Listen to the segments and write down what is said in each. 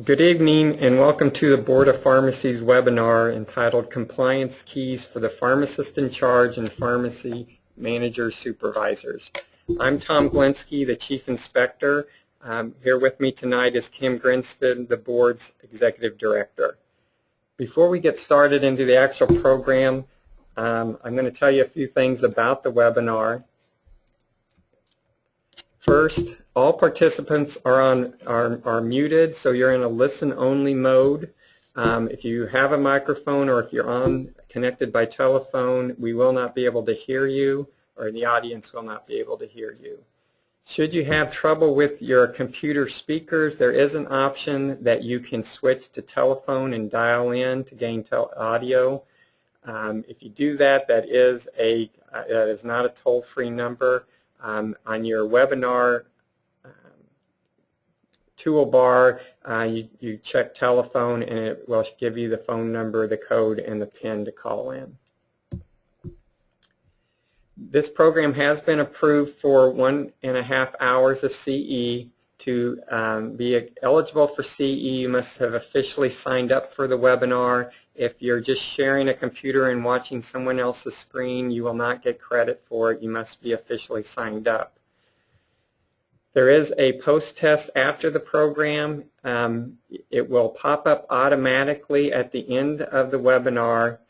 Good evening and welcome to the Board of Pharmacy's webinar entitled Compliance Keys for the Pharmacist-in-Charge and Pharmacy Manager Supervisors. I'm Tom Glinsky, the Chief Inspector. Here with me tonight is Kim Grinston, the Board's Executive Director. Before we get started into the actual program, I'm going to tell you a few things about the webinar. First, all participants are muted, so you're in a listen-only mode. If you have a microphone or if you're connected by telephone, we will not be able to hear you, or the audience will not be able to hear you. Should you have trouble with your computer speakers, there is an option that you can switch to telephone and dial in to gain audio. If you do that, that is not a toll-free number. On your webinar toolbar, you check telephone and it will give you the phone number, the code, and the PIN to call in. This program has been approved for 1.5 hours of CE. To be eligible for CE, you must have officially signed up for the webinar. If you're just sharing a computer and watching someone else's screen, you will not get credit for it. You must be officially signed up. There is a post-test after the program. It will pop up automatically at the end of the webinar.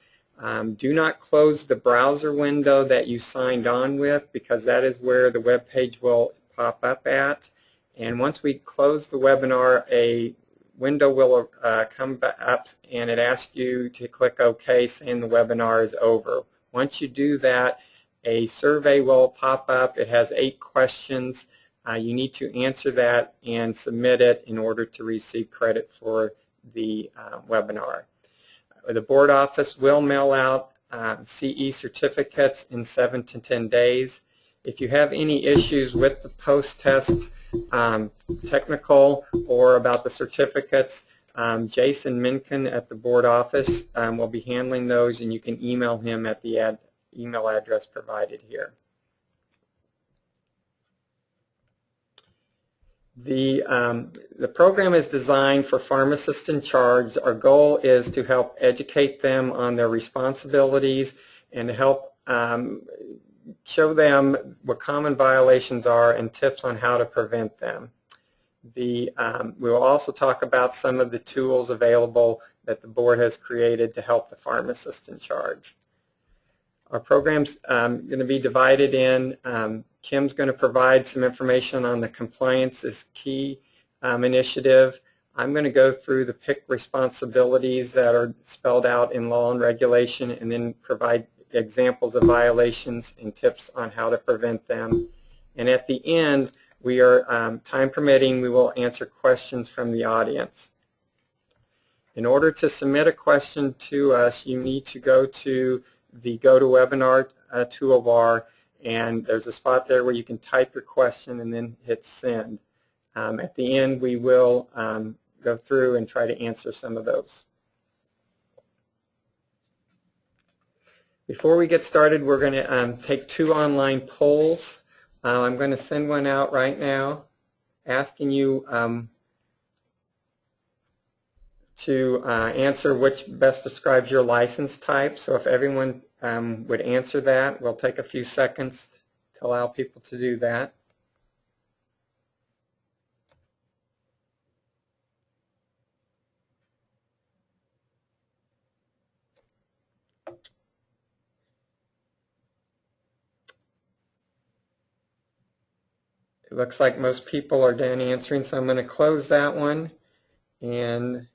Do not close the browser window that you signed on with, because that is where the web page will pop up at. And once we close the webinar, a window will come up and it asks you to click OK, saying the webinar is over. Once you do that, a survey will pop up. It has 8 questions. You need to answer that and submit it in order to receive credit for the webinar. The board office will mail out CE certificates in 7 to 10 days. If you have any issues with the post-test technical or about the certificates, Jason Minkin at the board office will be handling those, and you can email him at the email address provided here. The program is designed for pharmacists in charge. Our goal is to help educate them on their responsibilities and to help show them what common violations are and tips on how to prevent them. We will also talk about some of the tools available that the board has created to help the pharmacist in charge. Our program's going to be divided in. Kim's going to provide some information on the Compliance is Key initiative. I'm going to go through the PIC responsibilities that are spelled out in law and regulation, and then provide examples of violations and tips on how to prevent them. And at the end, we are, time permitting, we will answer questions from the audience. In order to submit a question to us, you need to go to the GoToWebinar toolbar, and there's a spot there where you can type your question and then hit send. At the end, we will go through and try to answer some of those. Before we get started, we're going to take 2 online polls. I'm going to send one out right now asking you to answer which best describes your license type. So if everyone would answer that, we'll take a few seconds to allow people to do that. It looks like most people are done answering, so I'm going to close that one and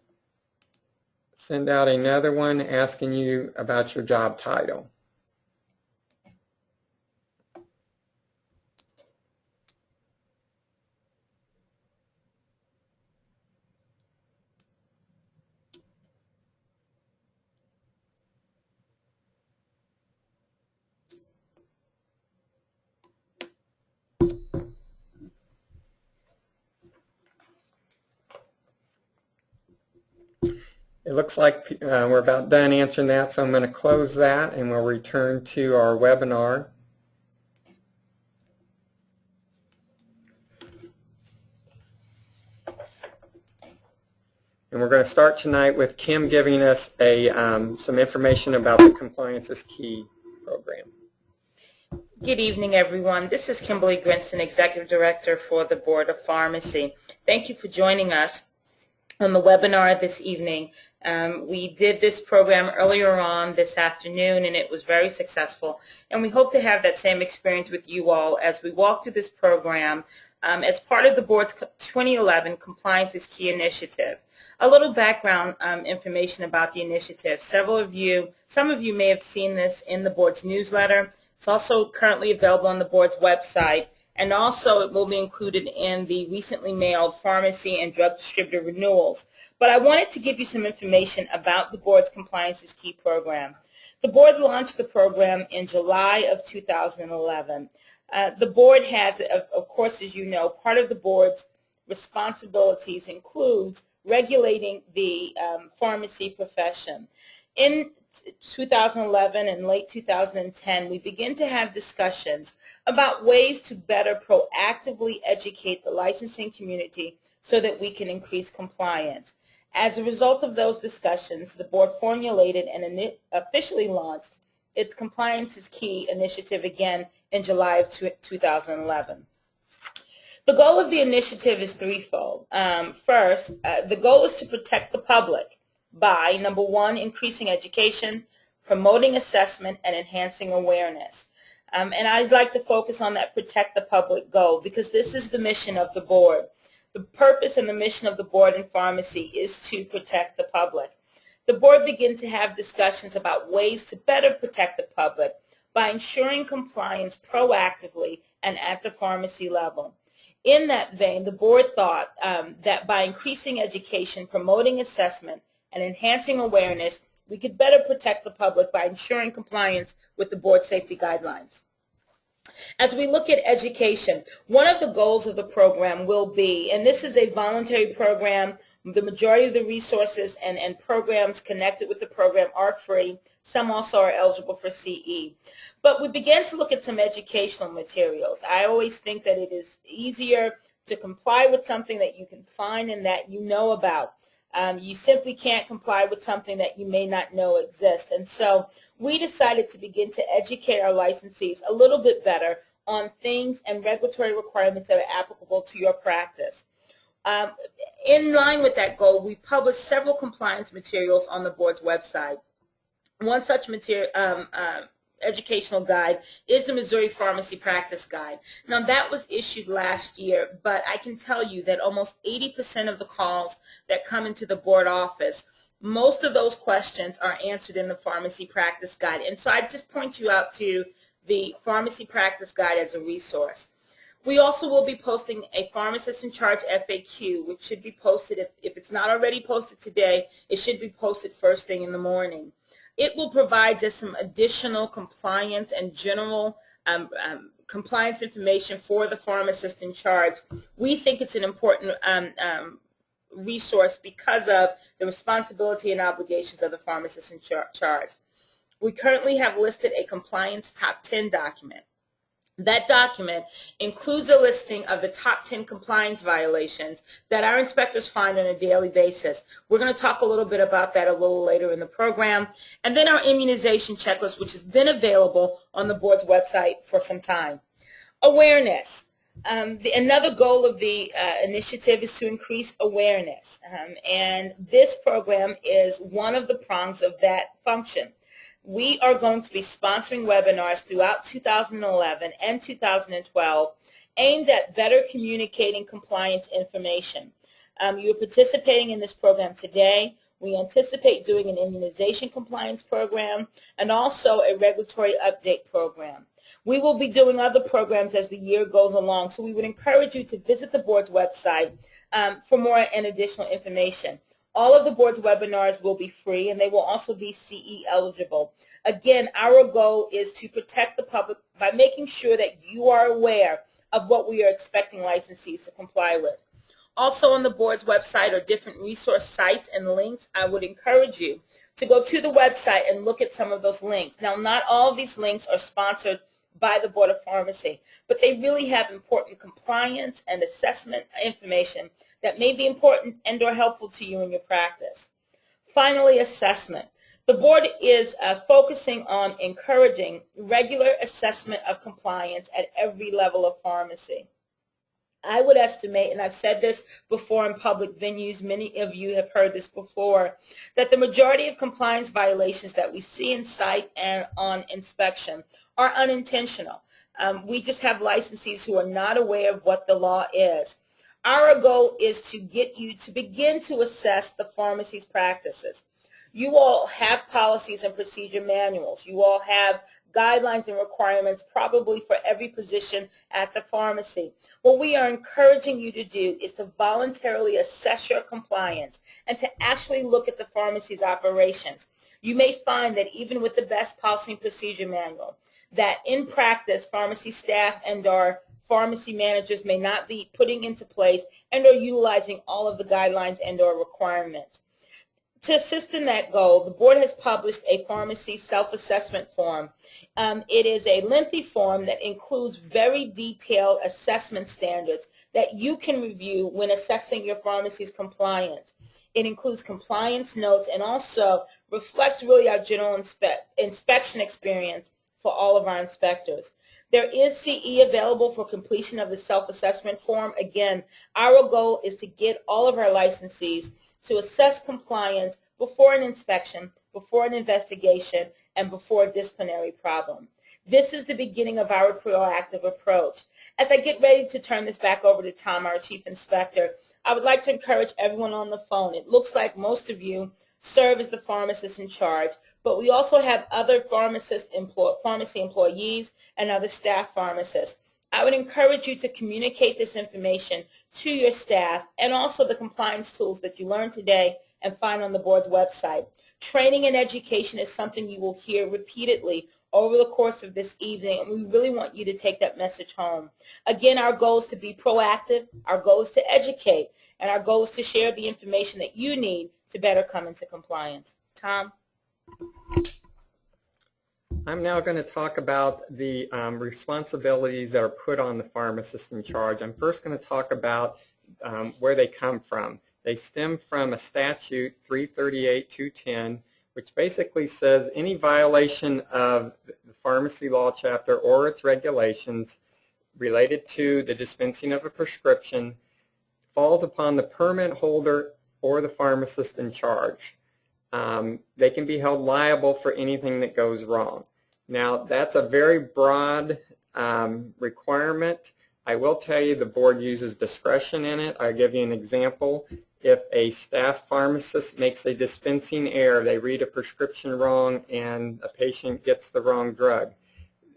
send out another one asking you about your job title. It looks like we're about done answering that, so I'm going to close that and we'll return to our webinar. And we're going to start tonight with Kim giving us some information about the Compliance is Key program. Good evening, everyone. This is Kimberly Prince, Executive Director for the Board of Pharmacy. Thank you for joining us on the webinar this evening. We did this program earlier on this afternoon, and it was very successful. And we hope to have that same experience with you all as we walk through this program as part of the Board's 2011 Compliance is Key initiative. A little background information about the initiative. Some of you may have seen this in the Board's newsletter. It's also currently available on the Board's website, and also it will be included in the recently mailed pharmacy and drug distributor renewals. But I wanted to give you some information about the Board's Compliance is Key program. The Board launched the program in July of 2011. The Board has, of course, as you know, part of the Board's responsibilities includes regulating the pharmacy profession. In 2011 and late 2010, we begin to have discussions about ways to better proactively educate the licensing community so that we can increase compliance. As a result of those discussions, the Board formulated and officially launched its Compliance is Key initiative again in July of 2011. The goal of the initiative is threefold. First, the goal is to protect the public by, number one, increasing education, promoting assessment, and enhancing awareness. And I'd like to focus on that protect the public goal because this is the mission of the Board. The purpose and the mission of the Board in pharmacy is to protect the public. The Board began to have discussions about ways to better protect the public by ensuring compliance proactively and at the pharmacy level. In that vein, the Board thought that by increasing education, promoting assessment, and enhancing awareness, we could better protect the public by ensuring compliance with the Board safety guidelines. As we look at education, one of the goals of the program will be, and this is a voluntary program, the majority of the resources and programs connected with the program are free. Some also are eligible for CE. But we began to look at some educational materials. I always think that it is easier to comply with something that you can find and that you know about. You simply can't comply with something that you may not know exists. And so we decided to begin to educate our licensees a little bit better on things and regulatory requirements that are applicable to your practice. In line with that goal, we've published several compliance materials on the Board's website. One such educational guide is the Missouri Pharmacy Practice Guide. Now that was issued last year, but I can tell you that almost 80% of the calls that come into the Board office, most of those questions are answered in the Pharmacy Practice Guide. And so I just point you out to the Pharmacy Practice Guide as a resource. We also will be posting a Pharmacist-In-Charge FAQ, which should be posted, if it's not already posted today, it should be posted first thing in the morning. It will provide just some additional compliance and general compliance information for the Pharmacist-In-Charge. We think it's an important resource because of the responsibility and obligations of the Pharmacist-In-Charge. We currently have listed a compliance top 10 document. That document includes a listing of the top 10 compliance violations that our inspectors find on a daily basis. We're going to talk a little bit about that a little later in the program. And then our immunization checklist, which has been available on the Board's website for some time. Awareness. Another goal of the initiative is to increase awareness. And this program is one of the prongs of that function. We are going to be sponsoring webinars throughout 2011 and 2012 aimed at better communicating compliance information. You are participating in this program today. We anticipate doing an immunization compliance program and also a regulatory update program. We will be doing other programs as the year goes along, so we would encourage you to visit the Board's website for more and additional information. All of the Board's webinars will be free, and they will also be CE eligible. Again, our goal is to protect the public by making sure that you are aware of what we are expecting licensees to comply with. Also on the Board's website are different resource sites and links. I would encourage you to go to the website and look at some of those links. Now, not all of these links are sponsored by the Board of Pharmacy, but they really have important compliance and assessment information that may be important and or helpful to you in your practice. Finally, assessment. The board is focusing on encouraging regular assessment of compliance at every level of pharmacy. I would estimate, and I've said this before in public venues, many of you have heard this before, that the majority of compliance violations that we see in site and on inspection are unintentional. We just have licensees who are not aware of what the law is. Our goal is to get you to begin to assess the pharmacy's practices. You all have policies and procedure manuals. You all have guidelines and requirements probably for every position at the pharmacy. What we are encouraging you to do is to voluntarily assess your compliance and to actually look at the pharmacy's operations. You may find that even with the best policy and procedure manual, that in practice, pharmacy staff and our pharmacy managers may not be putting into place and are utilizing all of the guidelines and or requirements. To assist in that goal, the board has published a pharmacy self-assessment form. It is a lengthy form that includes very detailed assessment standards that you can review when assessing your pharmacy's compliance. It includes compliance notes and also reflects really our general inspection experience for all of our inspectors. There is CE available for completion of the self-assessment form. Again, our goal is to get all of our licensees to assess compliance before an inspection, before an investigation, and before a disciplinary problem. This is the beginning of our proactive approach. As I get ready to turn this back over to Tom, our Chief Inspector, I would like to encourage everyone on the phone. It looks like most of you serve as the pharmacist in charge, but we also have other pharmacy employees and other staff pharmacists. I would encourage you to communicate this information to your staff and also the compliance tools that you learned today and find on the board's website. Training and education is something you will hear repeatedly over the course of this evening, and we really want you to take that message home. Again, our goal is to be proactive, our goal is to educate, and our goal is to share the information that you need to better come into compliance. Tom? I'm now going to talk about the responsibilities that are put on the pharmacist in charge. I'm first going to talk about where they come from. They stem from a statute, 338-210, which basically says any violation of the pharmacy law chapter or its regulations related to the dispensing of a prescription falls upon the permit holder or the pharmacist in charge. They can be held liable for anything that goes wrong. Now, that's a very broad requirement. I will tell you the board uses discretion in it. I'll give you an example. If a staff pharmacist makes a dispensing error, they read a prescription wrong and a patient gets the wrong drug,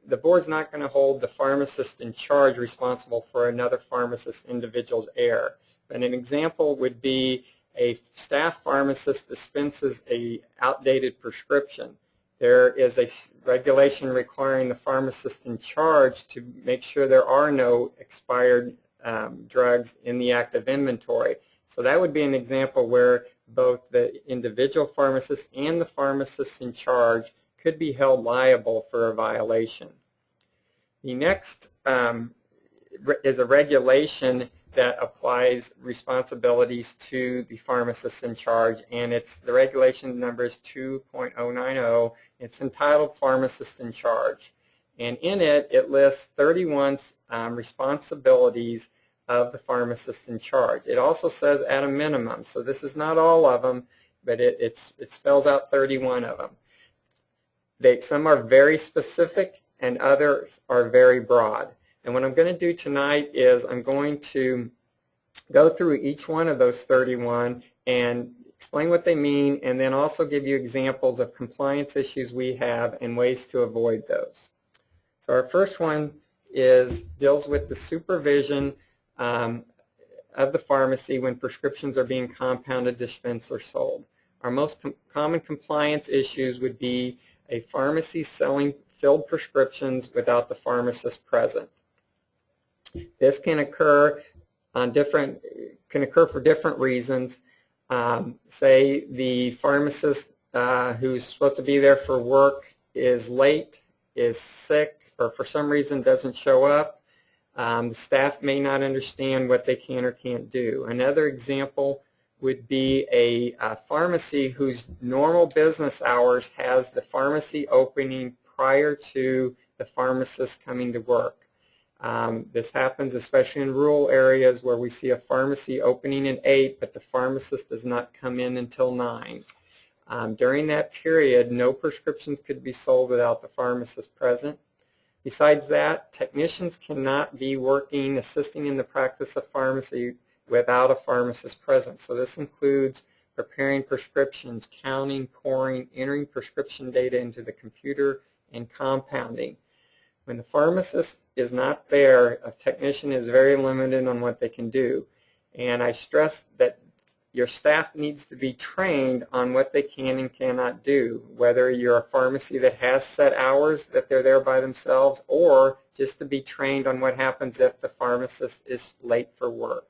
the board's not going to hold the pharmacist in charge responsible for another pharmacist's individual error. But an example would be a staff pharmacist dispenses an outdated prescription. There is a regulation requiring the pharmacist in charge to make sure there are no expired drugs in the active inventory. So that would be an example where both the individual pharmacist and the pharmacist in charge could be held liable for a violation. The next is a regulation that applies responsibilities to the pharmacist in charge, and the regulation number is 2.090. It's entitled Pharmacist in Charge, and in it, it lists 31 responsibilities of the pharmacist in charge. It also says at a minimum, so this is not all of them, but it spells out 31 of them. Some are very specific and others are very broad. And what I'm going to do tonight is I'm going to go through each one of those 31 and explain what they mean, and then also give you examples of compliance issues we have and ways to avoid those. So our first one deals with the supervision of the pharmacy when prescriptions are being compounded, dispensed, or sold. Our most common compliance issues would be a pharmacy selling filled prescriptions without the pharmacist present. This can occur for different reasons. Say the pharmacist who's supposed to be there for work is late, is sick, or for some reason doesn't show up. The staff may not understand what they can or can't do. Another example would be a pharmacy whose normal business hours has the pharmacy opening prior to the pharmacist coming to work. This happens especially in rural areas where we see a pharmacy opening at 8, but the pharmacist does not come in until 9. During that period, no prescriptions could be sold without the pharmacist present. Besides that, technicians cannot be working, assisting in the practice of pharmacy without a pharmacist present. So this includes preparing prescriptions, counting, pouring, entering prescription data into the computer, and compounding. When the pharmacist is not there, a technician is very limited on what they can do. And I stress that your staff needs to be trained on what they can and cannot do, whether you're a pharmacy that has set hours that they're there by themselves, or just to be trained on what happens if the pharmacist is late for work.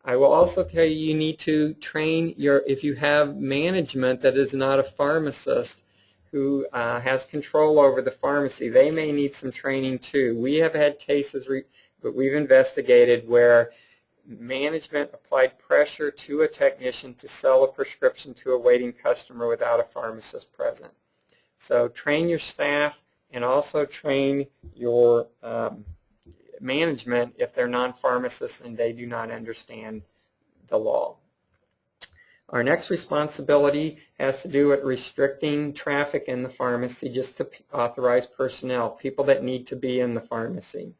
I will also tell you, you need to train if you have management that is not a pharmacist who has control over the pharmacy, they may need some training too. We have had cases that we've investigated where management applied pressure to a technician to sell a prescription to a waiting customer without a pharmacist present. So train your staff and also train your management if they're non-pharmacists and they do not understand the law. Our next responsibility has to do with restricting traffic in the pharmacy just to authorize personnel, people that need to be in the pharmacy.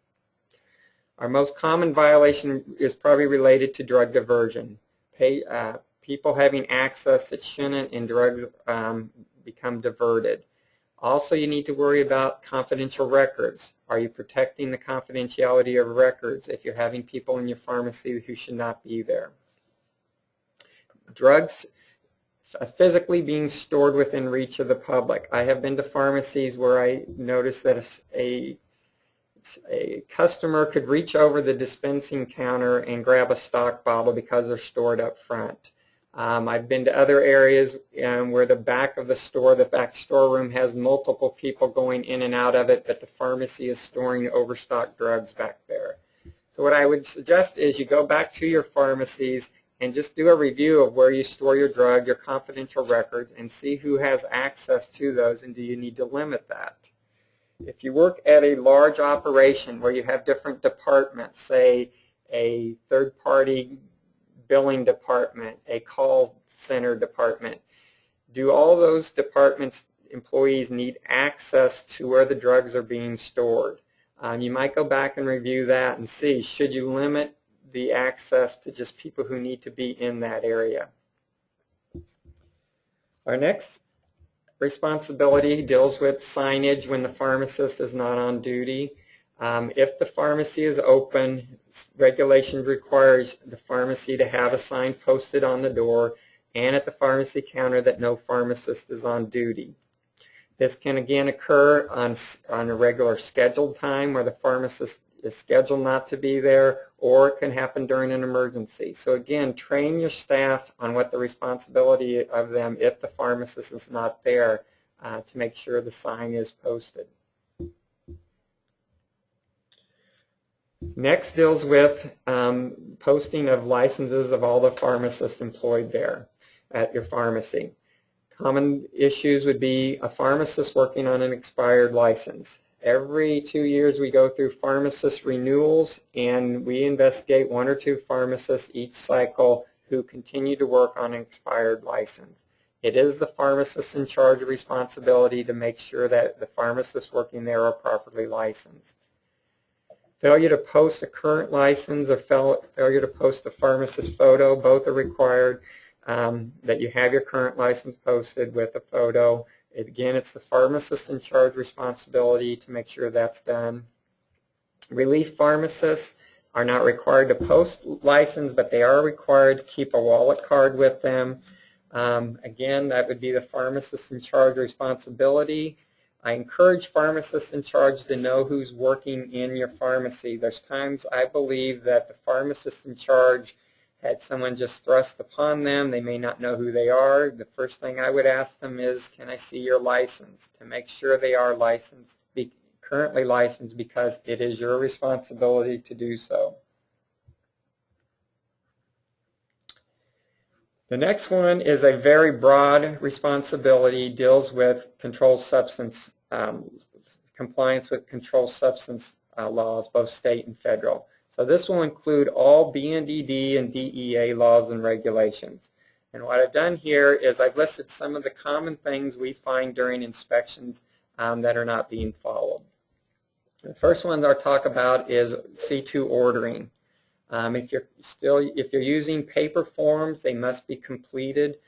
Our most common violation is probably related to drug diversion. People having access that shouldn't and drugs become diverted. Also, you need to worry about confidential records. Are you protecting the confidentiality of records if you're having people in your pharmacy who should not be there? Drugs physically being stored within reach of the public. I have been to pharmacies where I noticed that a customer could reach over the dispensing counter and grab a stock bottle because they're stored up front. I've been to other areas where the back of the store, the back storeroom has multiple people going in and out of it, but the pharmacy is storing overstocked drugs back there. So what I would suggest is you go back to your pharmacies and just do a review of where you store your drug, your confidential records, and see who has access to those and do you need to limit that. If you work at a large operation where you have different departments, say a third-party billing department, a call center department, do all those departments' employees need access to where the drugs are being stored? You might go back and review that and see, should you limit the access to just people who need to be in that area? Our next responsibility deals with signage when the pharmacist is not on duty. If the pharmacy is open, regulation requires the pharmacy to have a sign posted on the door and at the pharmacy counter that no pharmacist is on duty. This can again occur on a regular scheduled time where the pharmacist is scheduled not to be there, or it can happen during an emergency. So again, train your staff on what the responsibility of them if the pharmacist is not there to make sure the sign is posted. Next deals with posting of licenses of all the pharmacists employed there at your pharmacy. Common issues would be a pharmacist working on an expired license. Every 2 years we go through pharmacist renewals and we investigate 1 or 2 pharmacists each cycle who continue to work on an expired license. It is the pharmacist-in-charge responsibility to make sure that the pharmacists working there are properly licensed. Failure to post a current license or failure to post a pharmacist photo, both are required, that you have your current license posted with a photo. Again, it's the pharmacist-in-charge responsibility to make sure that's done. Relief pharmacists are not required to post license, but they are required to keep a wallet card with them. Again, that would be the pharmacist-in-charge responsibility. I encourage pharmacists-in-charge to know who's working in your pharmacy. There's times I believe that the pharmacist-in-charge had someone just thrust upon them. They may not know who they are. The first thing I would ask them is, can I see your license, to make sure they are licensed currently licensed, because it is your responsibility to do so. The next one is a very broad responsibility, deals with controlled substance, compliance with controlled substance laws, both state and federal. So this will include all BNDD and DEA laws and regulations. And what I've done here is I've listed some of the common things we find during inspections that are not being followed. The first one I'll talk about is C2 ordering. If you're using paper forms, they must be completed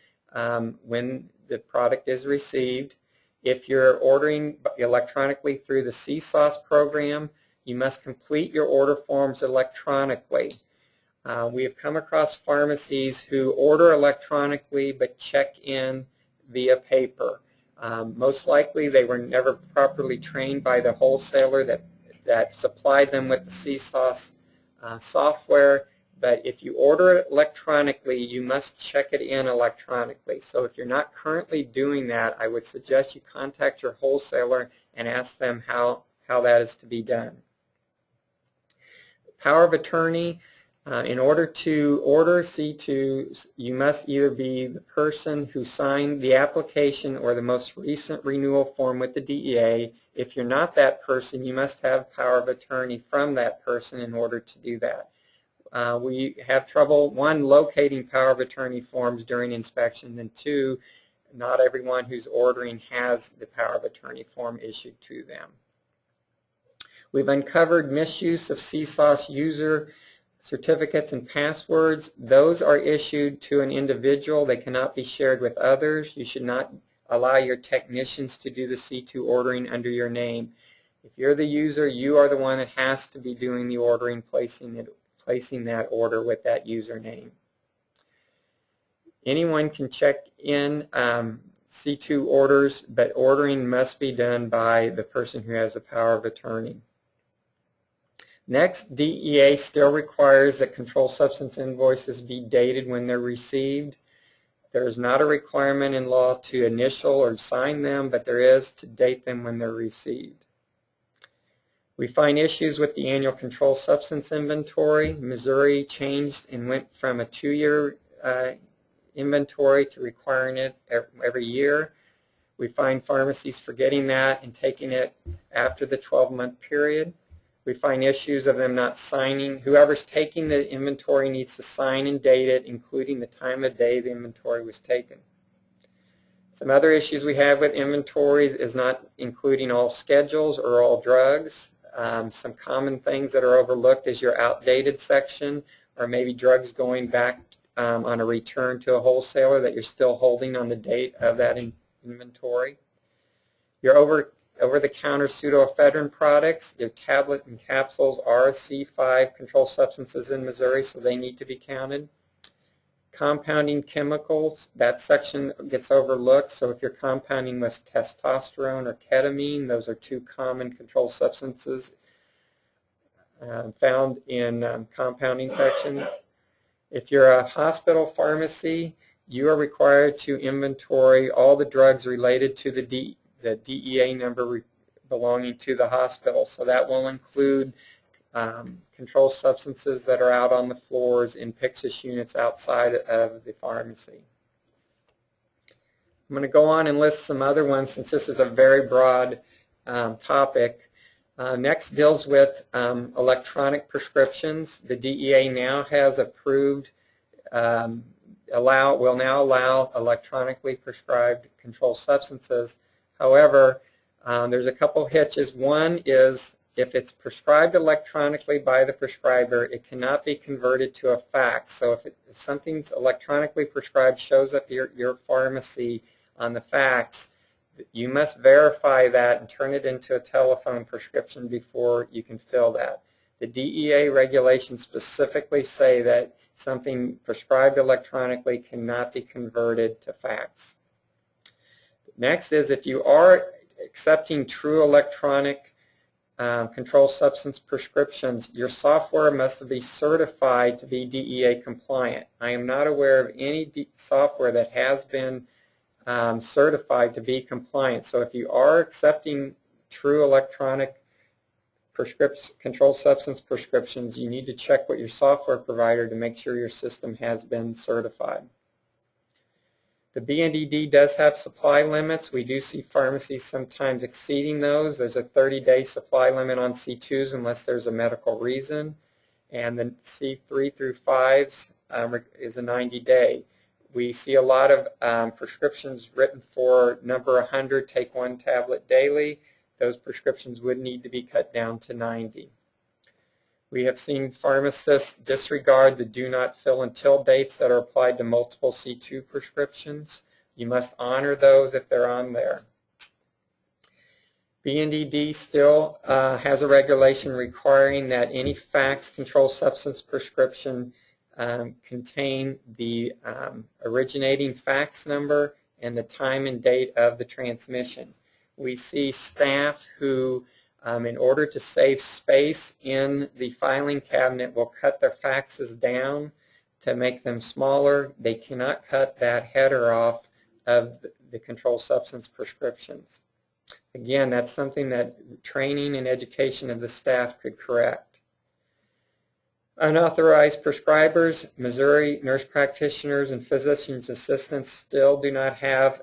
when the product is received. If you're ordering electronically through the CSAUS program, you must complete your order forms electronically. We have come across pharmacies who order electronically but check in via paper. Most likely they were never properly trained by the wholesaler that supplied them with the CSAUS software, but if you order it electronically, you must check it in electronically. So if you're not currently doing that, I would suggest you contact your wholesaler and ask them how that is to be done. Power of attorney. In order to order C2, you must either be the person who signed the application or the most recent renewal form with the DEA. If you're not that person, you must have power of attorney from that person in order to do that. We have trouble, one, locating power of attorney forms during inspections, and two, not everyone who's ordering has the power of attorney form issued to them. We've uncovered misuse of CSAUS user certificates and passwords. Those are issued to an individual. They cannot be shared with others. You should not allow your technicians to do the C2 ordering under your name. If you're the user, you are the one that has to be doing the ordering, placing that order with that username. Anyone can check in C2 orders, but ordering must be done by the person who has the power of attorney. Next, DEA still requires that controlled substance invoices be dated when they're received. There is not a requirement in law to initial or sign them, but there is to date them when they're received. We find issues with the annual controlled substance inventory. Missouri changed and went from a 2-year inventory to requiring it every year. We find pharmacies forgetting that and taking it after the 12-month period. We find issues of them not signing. Whoever's taking the inventory needs to sign and date it, including the time of day the inventory was taken. Some other issues we have with inventories is not including all schedules or all drugs. Some common things that are overlooked is your outdated section, or maybe drugs going back on a return to a wholesaler that you're still holding on the date of that inventory. Your over-the-counter pseudoephedrine products, your tablet and capsules are C5 controlled substances in Missouri, so they need to be counted. Compounding chemicals, that section gets overlooked, so if you're compounding with testosterone or ketamine, those are two common controlled substances found in compounding sections. If you're a hospital pharmacy, you are required to inventory all the drugs related to the DEA number belonging to the hospital. So that will include controlled substances that are out on the floors in Pyxis units outside of the pharmacy. I'm going to go on and list some other ones since this is a very broad topic. Next deals with electronic prescriptions. The DEA now has approved, will now allow electronically prescribed controlled substances. However, there's a couple hitches. One is if it's prescribed electronically by the prescriber, it cannot be converted to a fax. So if something's electronically prescribed shows up your pharmacy on the fax, you must verify that and turn it into a telephone prescription before you can fill that. The DEA regulations specifically say that something prescribed electronically cannot be converted to fax. Next is if you are accepting true electronic controlled substance prescriptions, your software must be certified to be DEA compliant. I am not aware of any software that has been certified to be compliant. So if you are accepting true electronic controlled substance prescriptions, you need to check with your software provider to make sure your system has been certified. The BNDD does have supply limits. We do see pharmacies sometimes exceeding those. There's a 30-day supply limit on C2s unless there's a medical reason. And the C3 through 5s is a 90-day. We see a lot of prescriptions written for number 100, take 1 tablet daily. Those prescriptions would need to be cut down to 90. We have seen pharmacists disregard the do not fill until dates that are applied to multiple C2 prescriptions. You must honor those if they're on there. BNDD still has a regulation requiring that any fax controlled substance prescription contain the originating fax number and the time and date of the transmission. We see staff who, in order to save space in the filing cabinet, will cut their faxes down to make them smaller. They cannot cut that header off of the controlled substance prescriptions. Again, that's something that training and education of the staff could correct. Unauthorized prescribers, Missouri nurse practitioners and physician's assistants still do not have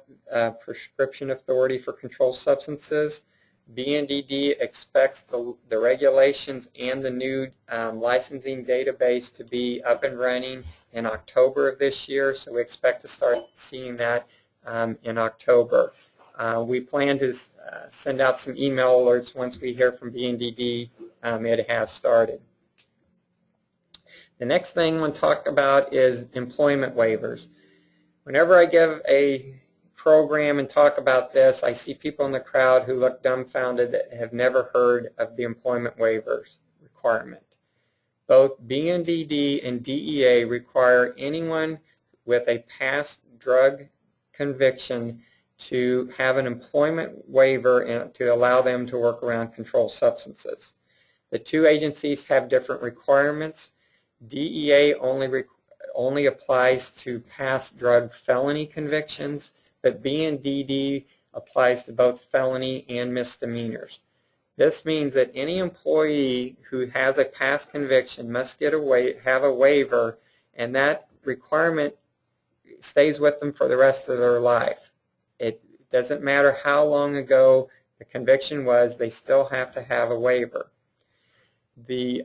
prescription authority for controlled substances. BNDD expects the regulations and the new licensing database to be up and running in October of this year, so we expect to start seeing that in October. We plan to send out some email alerts once we hear from BNDD. It has started. The next thing I want to talk about is employment waivers. Whenever I give a program and talk about this, I see people in the crowd who look dumbfounded that have never heard of the employment waivers requirement. Both BNDD and DEA require anyone with a past drug conviction to have an employment waiver and to allow them to work around controlled substances. The two agencies have different requirements. DEA only applies to past drug felony convictions, but BNDD applies to both felony and misdemeanors. This means that any employee who has a past conviction must have a waiver, and that requirement stays with them for the rest of their life. It doesn't matter how long ago the conviction was, they still have to have a waiver. The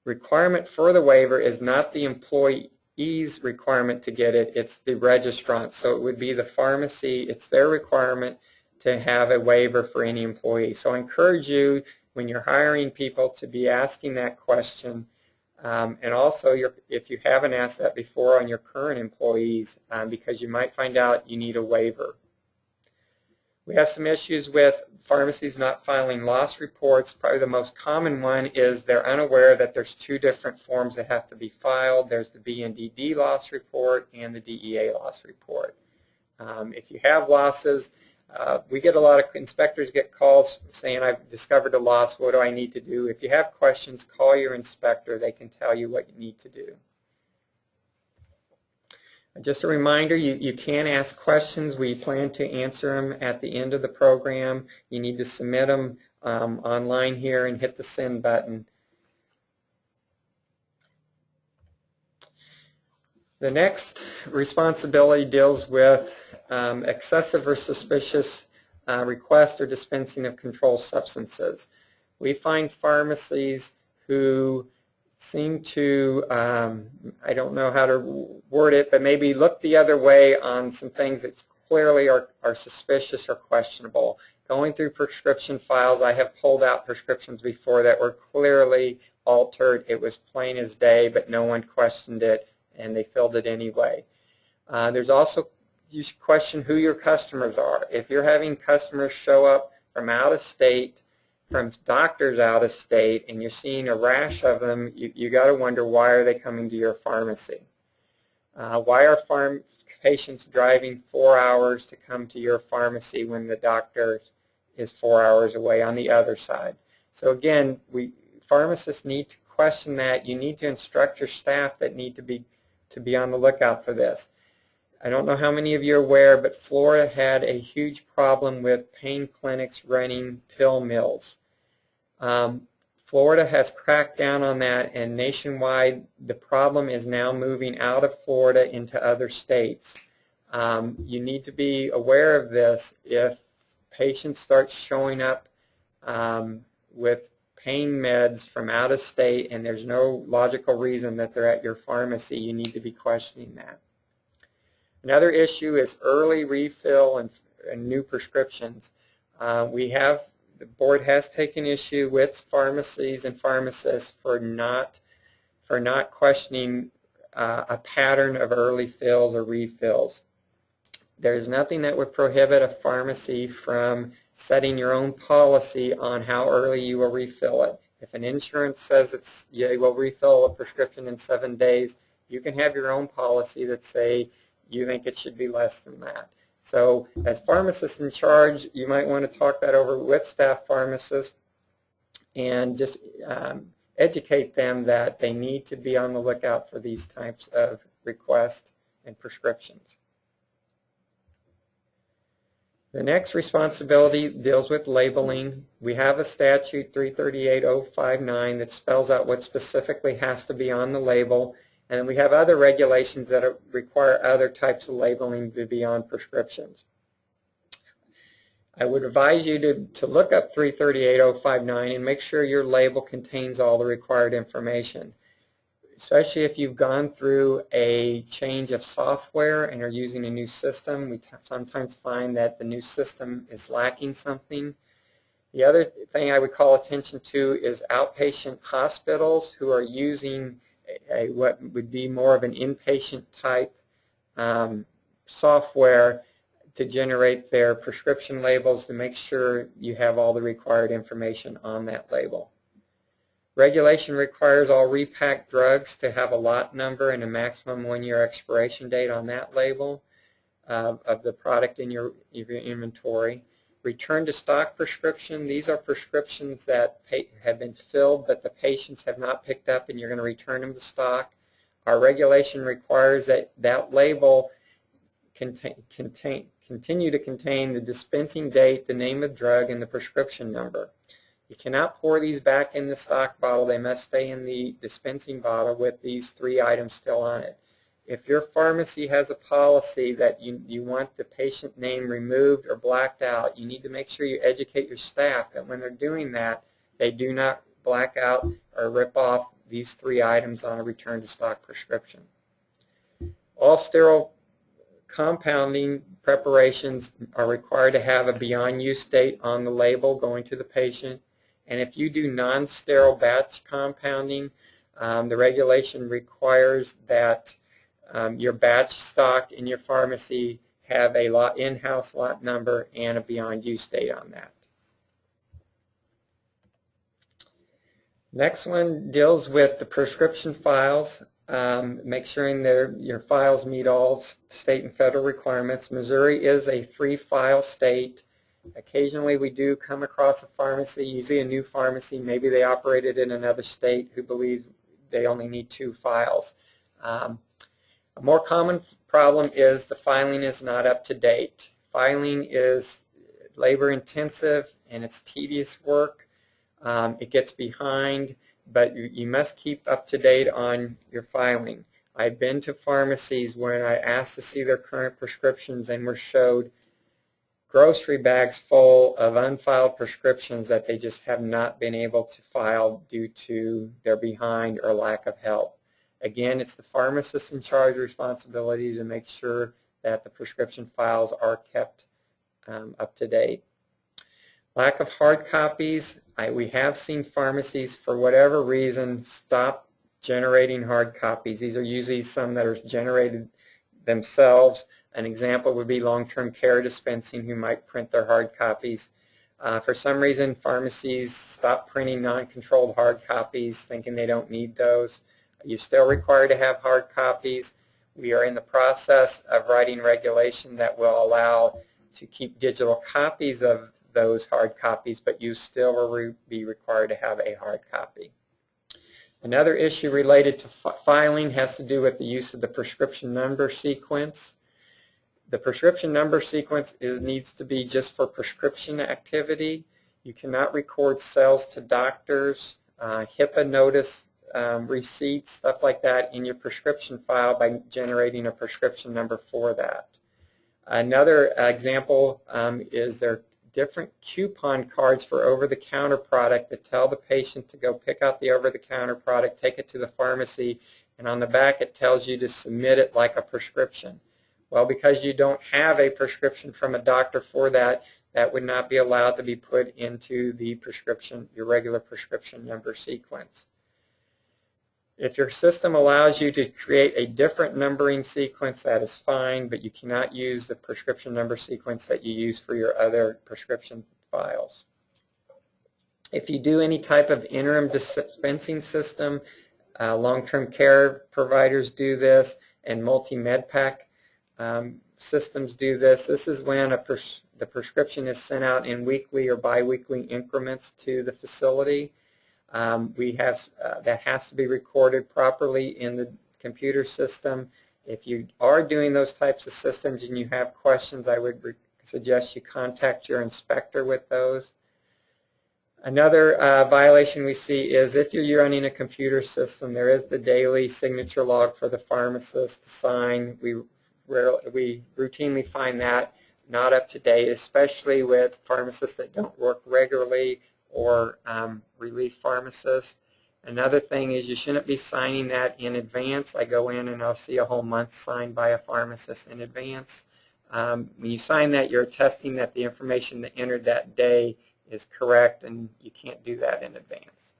requirement for the waiver is not the employee's requirement to get it, it's the registrant. So it would be the pharmacy, it's their requirement to have a waiver for any employee. So I encourage you, when you're hiring people, to be asking that question, and also if you haven't asked that before on your current employees, because you might find out you need a waiver. We have some issues with pharmacies not filing loss reports. Probably the most common one is they're unaware that there's two different forms that have to be filed. There's the BNDD loss report and the DEA loss report. If you have losses, we get a lot of inspectors get calls saying, I've discovered a loss, what do I need to do? If you have questions, call your inspector. They can tell you what you need to do. Just a reminder, you can ask questions. We plan to answer them at the end of the program. You need to submit them online here and hit the send button. The next responsibility deals with excessive or suspicious request or dispensing of controlled substances. We find pharmacies who seem to, I don't know how to word it, but maybe look the other way on some things that clearly are suspicious or questionable. Going through prescription files, I have pulled out prescriptions before that were clearly altered. It was plain as day, but no one questioned it, and they filled it anyway. There's also, you should question who your customers are. If you're having customers show up from out of state, from doctors out of state, and you're seeing a rash of them, you got to wonder, why are they coming to your pharmacy? Why are patients driving 4 hours to come to your pharmacy when the doctor is 4 hours away on the other side? So again, pharmacists need to question that. You need to instruct your staff that need to be on the lookout for this. I don't know how many of you are aware, but Florida had a huge problem with pain clinics running pill mills. Florida has cracked down on that, and nationwide the problem is now moving out of Florida into other states. You need to be aware of this. If patients start showing up with pain meds from out of state and there's no logical reason that they're at your pharmacy, you need to be questioning that. Another issue is early refill and new prescriptions. The board has taken issue with pharmacies and pharmacists for not questioning a pattern of early fills or refills. There's nothing that would prohibit a pharmacy from setting your own policy on how early you will refill it. If an insurance says you will refill a prescription in 7 days, you can have your own policy that say you think it should be less than that. So as pharmacists in charge, you might want to talk that over with staff pharmacists and just educate them that they need to be on the lookout for these types of requests and prescriptions. The next responsibility deals with labeling. We have a statute 338.059 that spells out what specifically has to be on the label. And we have other regulations that require other types of labeling to be on prescriptions. I would advise you to look up 338.059 and make sure your label contains all the required information, especially if you've gone through a change of software and are using a new system. We sometimes find that the new system is lacking something. The other thing I would call attention to is outpatient hospitals who are using what would be more of an inpatient type software to generate their prescription labels, to make sure you have all the required information on that label. Regulation requires all repacked drugs to have a lot number and a maximum 1-year expiration date on that label of the product in your inventory. Return to stock prescription. These are prescriptions that have been filled but the patients have not picked up and you're going to return them to stock. Our regulation requires that that label continue to contain the dispensing date, the name of drug, and the prescription number. You cannot pour these back in the stock bottle. They must stay in the dispensing bottle with these 3 items still on it. If your pharmacy has a policy that you want the patient name removed or blacked out, you need to make sure you educate your staff that when they're doing that, they do not black out or rip off these 3 items on a return to stock prescription. All sterile compounding preparations are required to have a beyond use date on the label going to the patient. And if you do non-sterile batch compounding, the regulation requires that your batch stock in your pharmacy have a in-house lot number and a beyond use date on that. Next one deals with the prescription files. Make sure your files meet all state and federal requirements. Missouri is a 3-file state. Occasionally we do come across a pharmacy, usually a new pharmacy, maybe they operated in another state, who believes they only need 2 files. A more common problem is the filing is not up to date. Filing is labor intensive and it's tedious work. It gets behind, but you must keep up to date on your filing. I've been to pharmacies when I asked to see their current prescriptions and were showed grocery bags full of unfiled prescriptions that they just have not been able to file due to their behind or lack of help. Again, it's the pharmacist in charge responsibility to make sure that the prescription files are kept up to date. Lack of hard copies. We have seen pharmacies, for whatever reason, stop generating hard copies. These are usually some that are generated themselves. An example would be long-term care dispensing, who might print their hard copies. For some reason, pharmacies stop printing non-controlled hard copies, thinking they don't need those. You're still required to have hard copies. We are in the process of writing regulation that will allow to keep digital copies of those hard copies, but you still will be required to have a hard copy. Another issue related to filing has to do with the use of the prescription number sequence. The prescription number sequence needs to be just for prescription activity. You cannot record sales to doctors, HIPAA notice receipts, stuff like that in your prescription file by generating a prescription number for that. Another example is there are different coupon cards for over-the-counter product that tell the patient to go pick out the over-the-counter product, take it to the pharmacy, and on the back it tells you to submit it like a prescription. Well, because you don't have a prescription from a doctor for that, that would not be allowed to be put into the prescription, your regular prescription number sequence. If your system allows you to create a different numbering sequence, that is fine, but you cannot use the prescription number sequence that you use for your other prescription files. If you do any type of interim dispensing system, long-term care providers do this, and multi-med-pack systems do this. This is when the prescription is sent out in weekly or biweekly increments to the facility. That has to be recorded properly in the computer system. If you are doing those types of systems and you have questions, I would suggest you contact your inspector with those. Another violation we see is if you're running a computer system, there is the daily signature log for the pharmacist to sign. We routinely find that not up to date, especially with pharmacists that don't work regularly or relief pharmacists. Another thing is you shouldn't be signing that in advance. I go in and I'll see a whole month signed by a pharmacist in advance. When you sign that, you're attesting that the information that entered that day is correct, and you can't do that in advance.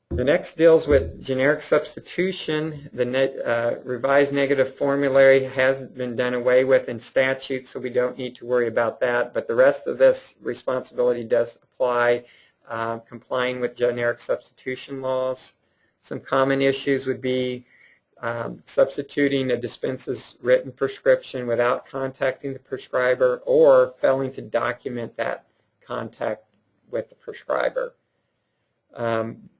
The next deals with generic substitution. The revised negative formulary has been done away with in statute, so we don't need to worry about that. But the rest of this responsibility does apply, complying with generic substitution laws. Some common issues would be substituting a dispenser's written prescription without contacting the prescriber or failing to document that contact with the prescriber.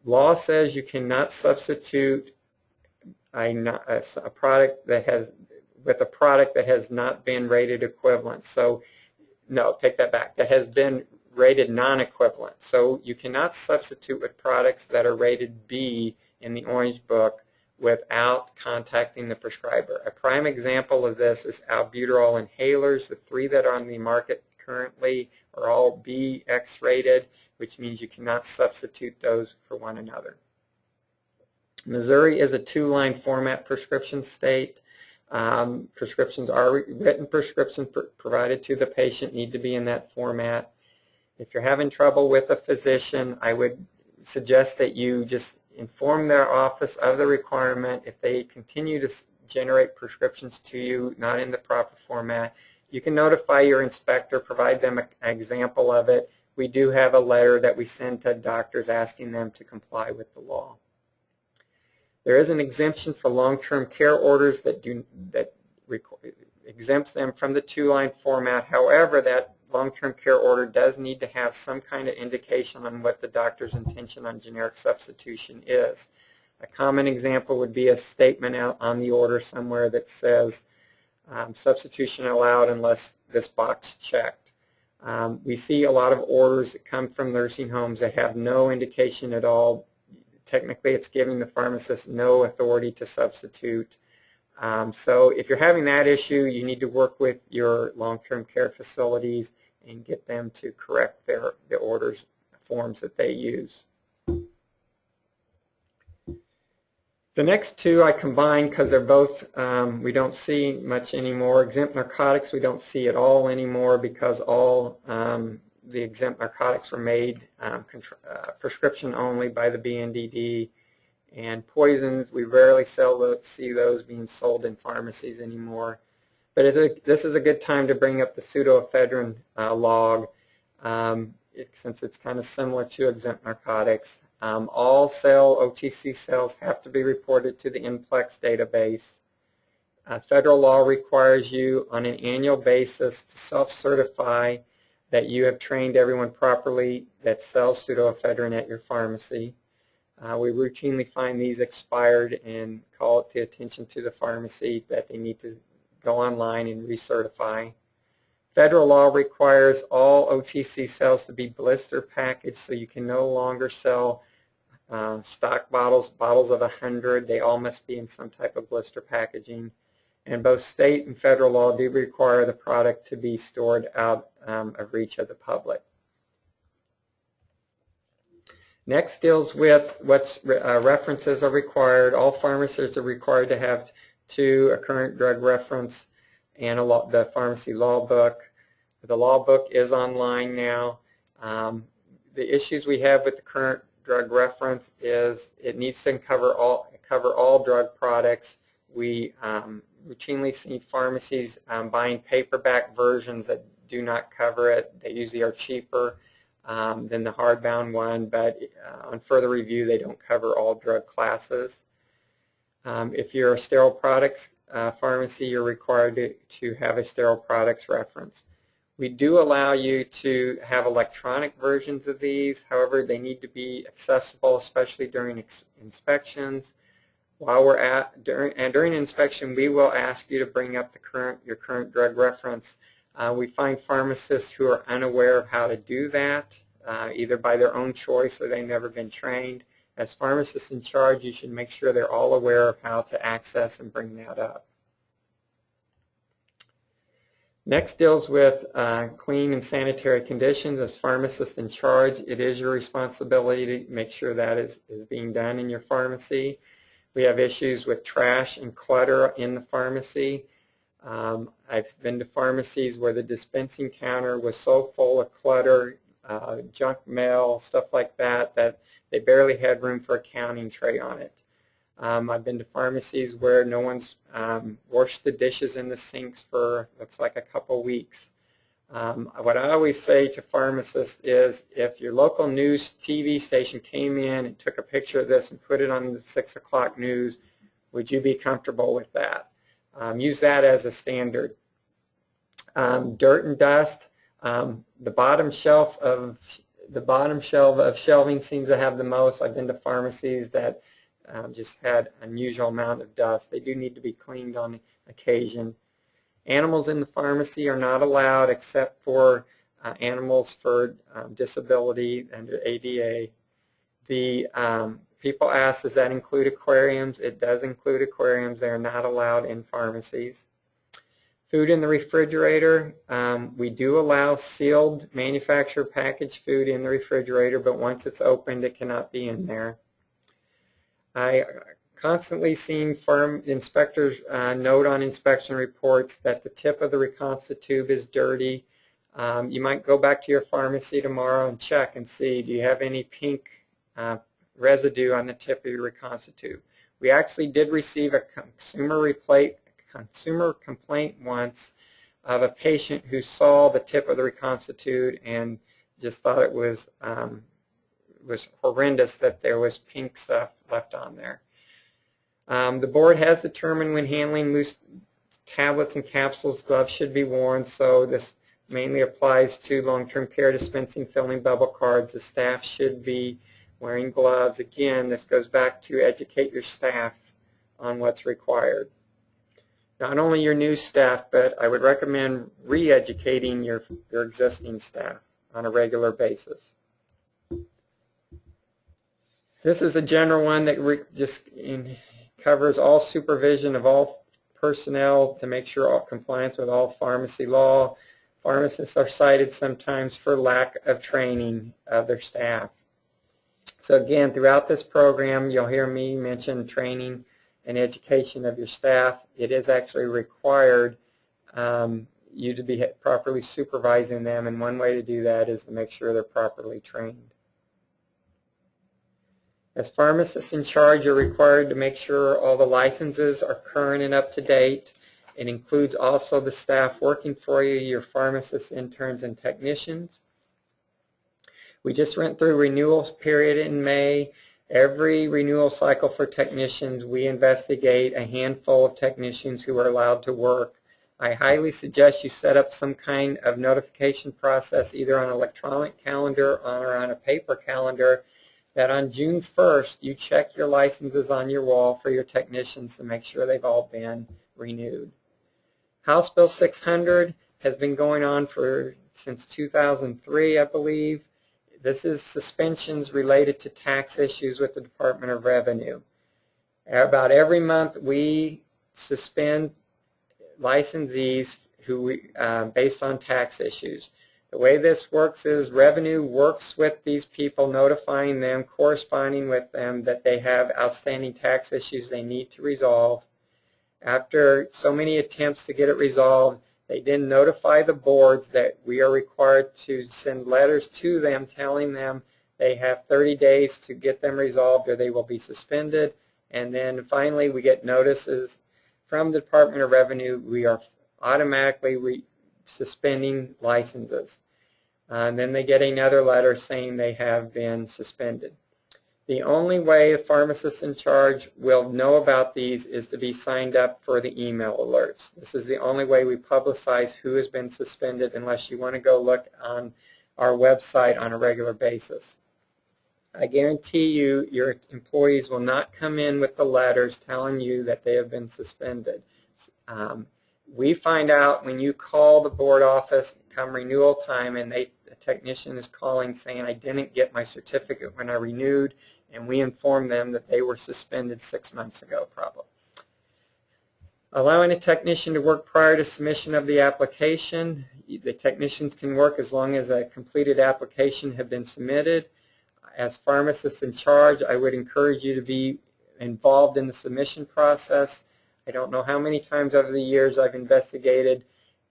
Law says you cannot substitute a product that has with a product that has not been rated equivalent. So, no, take that back. That has been rated non-equivalent. So you cannot substitute with products that are rated B in the Orange Book without contacting the prescriber. A prime example of this is albuterol inhalers. The 3 that are on the market currently are all BX rated, which means you cannot substitute those for one another. Missouri is a 2-line format prescription state. Prescriptions are written prescriptions provided to the patient need to be in that format. If you're having trouble with a physician, I would suggest that you just inform their office of the requirement. If they continue to generate prescriptions to you not in the proper format, you can notify your inspector, provide them an example of it. We do have a letter that we send to doctors asking them to comply with the law. There is an exemption for long-term care orders that exempts them from the 2-line format. However, that long-term care order does need to have some kind of indication on what the doctor's intention on generic substitution is. A common example would be a statement out on the order somewhere that says substitution allowed unless this box checked. We see a lot of orders that come from nursing homes that have no indication at all. Technically, it's giving the pharmacist no authority to substitute. So if you're having that issue, you need to work with your long-term care facilities and get them to correct the orders forms that they use. The next 2 I combine because they're both, we don't see much anymore. Exempt narcotics we don't see at all anymore because all the exempt narcotics were made prescription only by the BNDD. And poisons, we rarely see those being sold in pharmacies anymore. But this is a good time to bring up the pseudoephedrine log since it's kind of similar to exempt narcotics. All OTC sales have to be reported to the NPLEX database. Federal law requires you on an annual basis to self-certify that you have trained everyone properly that sells pseudoephedrine at your pharmacy. We routinely find these expired and call it to attention to the pharmacy that they need to go online and recertify. Federal law requires all OTC sales to be blister packaged, so you can no longer sell stock bottles of 100. They all must be in some type of blister packaging. And both state and federal law do require the product to be stored out of reach of the public. Next deals with what references are required. All pharmacists are required to have 2, a current drug reference and the pharmacy law book. The law book is online now. The issues we have with the current drug reference is it needs to cover all drug products. We routinely see pharmacies buying paperback versions that do not cover it. They usually are cheaper than the hardbound one, but on further review they don't cover all drug classes. If you're a sterile products pharmacy, you're required to have a sterile products reference. We do allow you to have electronic versions of these. However, they need to be accessible, especially during inspections. While we're during inspection, we will ask you to bring up your current drug reference. We find pharmacists who are unaware of how to do that, either by their own choice or they've never been trained. As pharmacists in charge, you should make sure they're all aware of how to access and bring that up. Next deals with clean and sanitary conditions. As pharmacist in charge, it is your responsibility to make sure that is being done in your pharmacy. We have issues with trash and clutter in the pharmacy. I've been to pharmacies where the dispensing counter was so full of clutter, junk mail, stuff like that, that they barely had room for a counting tray on it. I've been to pharmacies where no one's washed the dishes in the sinks for, looks like, a couple weeks. What I always say to pharmacists is, if your local news TV station came in and took a picture of this and put it on the 6 o'clock news, would you be comfortable with that? Use that as a standard. Dirt and dust. The bottom shelf of shelving seems to have the most. I've been to pharmacies that just had an unusual amount of dust. They do need to be cleaned on occasion. Animals in the pharmacy are not allowed except for animals for disability under ADA. The people ask, does that include aquariums? It does include aquariums. They are not allowed in pharmacies. Food in the refrigerator. We do allow sealed manufacturer packaged food in the refrigerator, but once it's opened, it cannot be in there. I constantly seen firm inspectors note on inspection reports that the tip of the reconstitute tube is dirty. You might go back to your pharmacy tomorrow and check and see, do you have any pink residue on the tip of your reconstitute tube? We actually did receive a consumer complaint once of a patient who saw the tip of the reconstitute and just thought it was horrendous that there was pink stuff left on there. The board has determined when handling loose tablets and capsules, gloves should be worn, so this mainly applies to long-term care dispensing, filling bubble cards. The staff should be wearing gloves. Again, this goes back to educate your staff on what's required. Not only your new staff, but I would recommend re-educating your existing staff on a regular basis. This is a general one that just covers all supervision of all personnel to make sure all compliance with all pharmacy law. Pharmacists are cited sometimes for lack of training of their staff. So again, throughout this program, you'll hear me mention training and education of your staff. It is actually required you to be properly supervising them, and one way to do that is to make sure they're properly trained. As pharmacists in charge, you're required to make sure all the licenses are current and up to date. It includes also the staff working for you, your pharmacists, interns, and technicians. We just went through renewal period in May. Every renewal cycle for technicians, we investigate a handful of technicians who are allowed to work. I highly suggest you set up some kind of notification process, either on an electronic calendar or on a paper calendar, that on June 1st you check your licenses on your wall for your technicians to make sure they've all been renewed. House Bill 600, has been going on since 2003, I believe. This is suspensions related to tax issues with the Department of Revenue. About every month we suspend licensees based on tax issues. The way this works is Revenue works with these people, notifying them, corresponding with them that they have outstanding tax issues they need to resolve. After so many attempts to get it resolved, they then notify the boards that we are required to send letters to them telling them they have 30 days to get them resolved or they will be suspended. And then finally we get notices from the Department of Revenue. We are automatically suspending licenses. And then they get another letter saying they have been suspended. The only way a pharmacist-in-charge will know about these is to be signed up for the email alerts. This is the only way we publicize who has been suspended, unless you want to go look on our website on a regular basis. I guarantee you your employees will not come in with the letters telling you that they have been suspended. We find out when you call the board office come renewal time and the technician is calling saying, I didn't get my certificate when I renewed, and we inform them that they were suspended 6 months ago probably. Allowing a technician to work prior to submission of the application. The technicians can work as long as a completed application has been submitted. As pharmacist-in-charge, I would encourage you to be involved in the submission process. I don't know how many times over the years I've investigated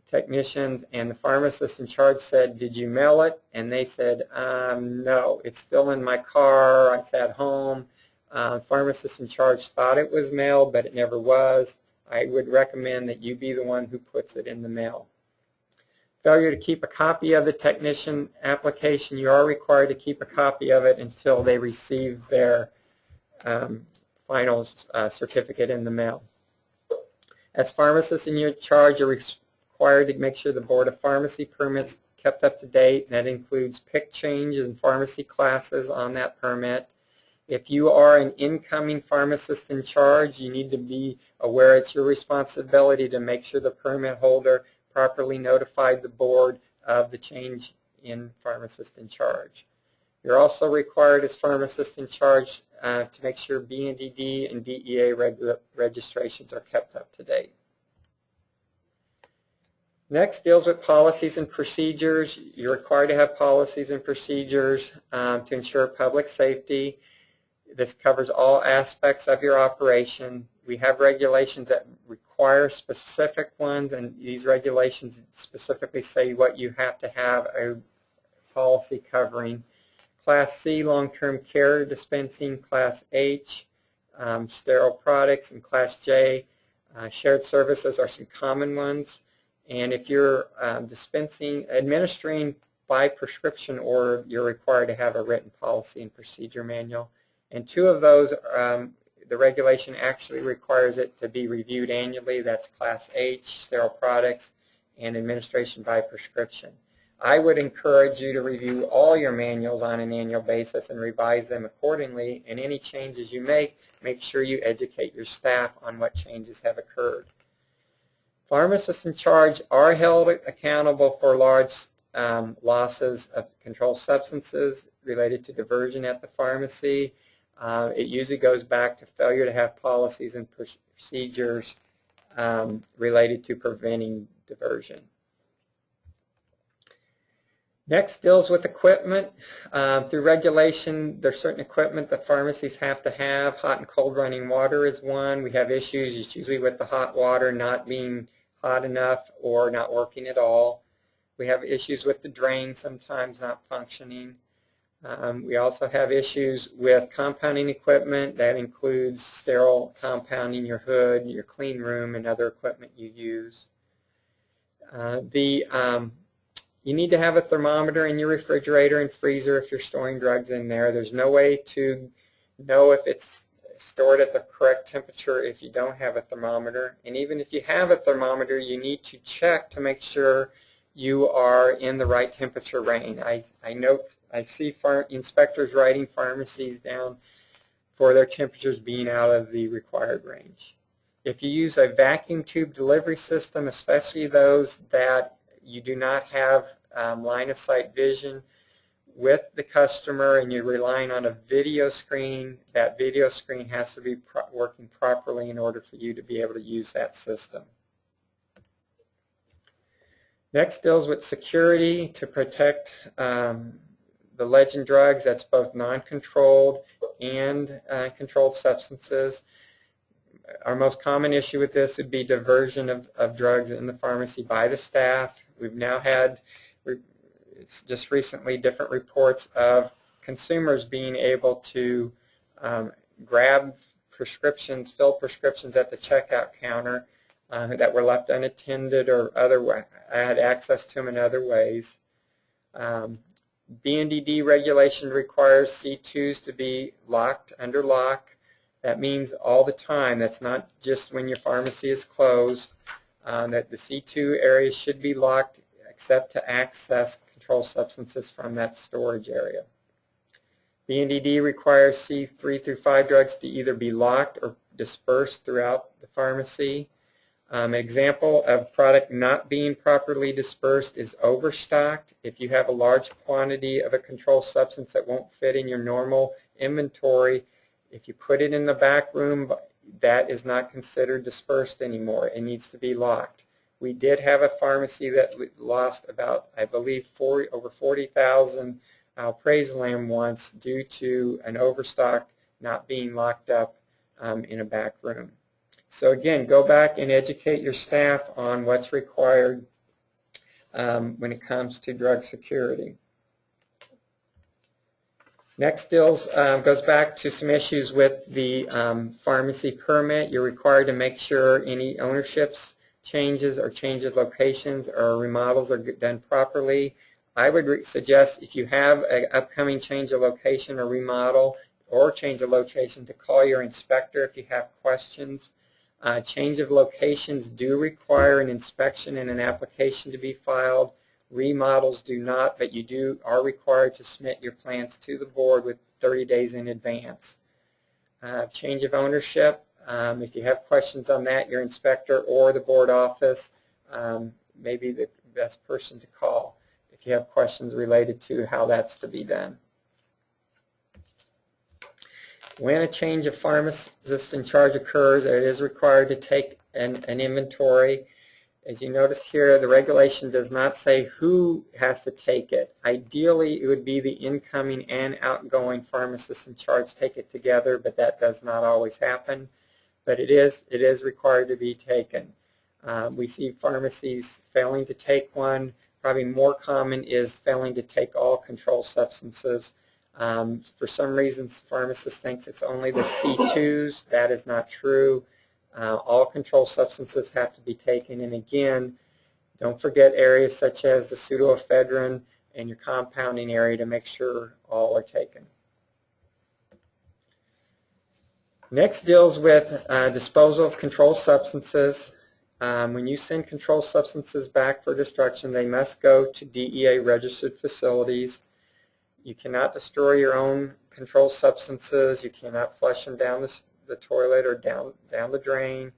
technicians and the pharmacist-in-charge said, did you mail it? And they said, no, it's still in my car, it's at home. Pharmacist-in-charge thought it was mailed, but it never was. I would recommend that you be the one who puts it in the mail. Failure to keep a copy of the technician application, you are required to keep a copy of it until they receive their final certificate in the mail. As pharmacists in your charge, you're required to make sure the Board of Pharmacy permits kept up to date. That includes PIC changes and pharmacy classes on that permit. If you are an incoming pharmacist in charge, you need to be aware it's your responsibility to make sure the permit holder properly notified the board of the change in pharmacist in charge. You're also required as pharmacist in charge to make sure B&DD and DEA registrations are kept up to date. Next deals with policies and procedures. You're required to have policies and procedures to ensure public safety. This covers all aspects of your operation. We have regulations that require specific ones, and these regulations specifically say what you have to have a policy covering. Class C, long-term care dispensing. Class H, sterile products. And Class J, shared services are some common ones. And if you're administering by prescription order, you're required to have a written policy and procedure manual. And two of those, the regulation actually requires it to be reviewed annually. That's Class H, sterile products, and administration by prescription. I would encourage you to review all your manuals on an annual basis and revise them accordingly. And any changes you make sure you educate your staff on what changes have occurred. Pharmacists in charge are held accountable for large losses of controlled substances related to diversion at the pharmacy. It usually goes back to failure to have policies and procedures related to preventing diversion. Next deals with equipment. Through regulation, there's certain equipment that pharmacies have to have. Hot and cold running water is one. We have issues, it's usually with the hot water not being hot enough or not working at all. We have issues with the drain sometimes not functioning. We also have issues with compounding equipment. That includes sterile compounding, your hood, your clean room, and other equipment you use. You need to have a thermometer in your refrigerator and freezer if you're storing drugs in there. There's no way to know if it's stored at the correct temperature if you don't have a thermometer. And even if you have a thermometer, you need to check to make sure you are in the right temperature range. I see inspectors writing pharmacies down for their temperatures being out of the required range. If you use a vacuum tube delivery system, especially those that you do not have line of sight vision with the customer and you're relying on a video screen, that video screen has to be working properly in order for you to be able to use that system. Next deals with security to protect the legend drugs. That's both non-controlled and controlled substances. Our most common issue with this would be diversion of drugs in the pharmacy by the staff. We've now had, it's just recently, different reports of consumers being able to grab prescriptions, fill prescriptions at the checkout counter that were left unattended or had access to them in other ways. BNDD regulation requires C2s to be locked under lock. That means all the time. That's not just when your pharmacy is closed. That the C2 area should be locked except to access controlled substances from that storage area. BNDD requires C3 through 5 drugs to either be locked or dispersed throughout the pharmacy. An example of product not being properly dispersed is overstocked. If you have a large quantity of a controlled substance that won't fit in your normal inventory, if you put it in the back room, that is not considered dispersed anymore. It needs to be locked. We did have a pharmacy that lost about, I believe, over 40,000 Alprazolam once due to an overstock not being locked up in a back room. So again, go back and educate your staff on what's required when it comes to drug security. Next goes back to some issues with the pharmacy permit. You're required to make sure any ownerships changes or changes locations or remodels are done properly. I would suggest if you have an upcoming change of location or remodel or change of location to call your inspector if you have questions. Change of locations do require an inspection and an application to be filed. Remodels do not, but you are required to submit your plans to the board with 30 days in advance. Change of ownership, if you have questions on that, your inspector or the board office may be the best person to call if you have questions related to how that's to be done. When a change of pharmacist-in-charge occurs, it is required to take an inventory. As you notice here, the regulation does not say who has to take it. Ideally, it would be the incoming and outgoing pharmacist-in-charge take it together, but that does not always happen. But it is required to be taken. We see pharmacies failing to take one. Probably more common is failing to take all controlled substances. For some reasons, pharmacists think it's only the C2s. That is not true. All controlled substances have to be taken. And again, don't forget areas such as the pseudoephedrine and your compounding area to make sure all are taken. Next deals with disposal of controlled substances. When you send controlled substances back for destruction, they must go to DEA registered facilities. You cannot destroy your own controlled substances. You cannot flush them down the toilet or down the drain.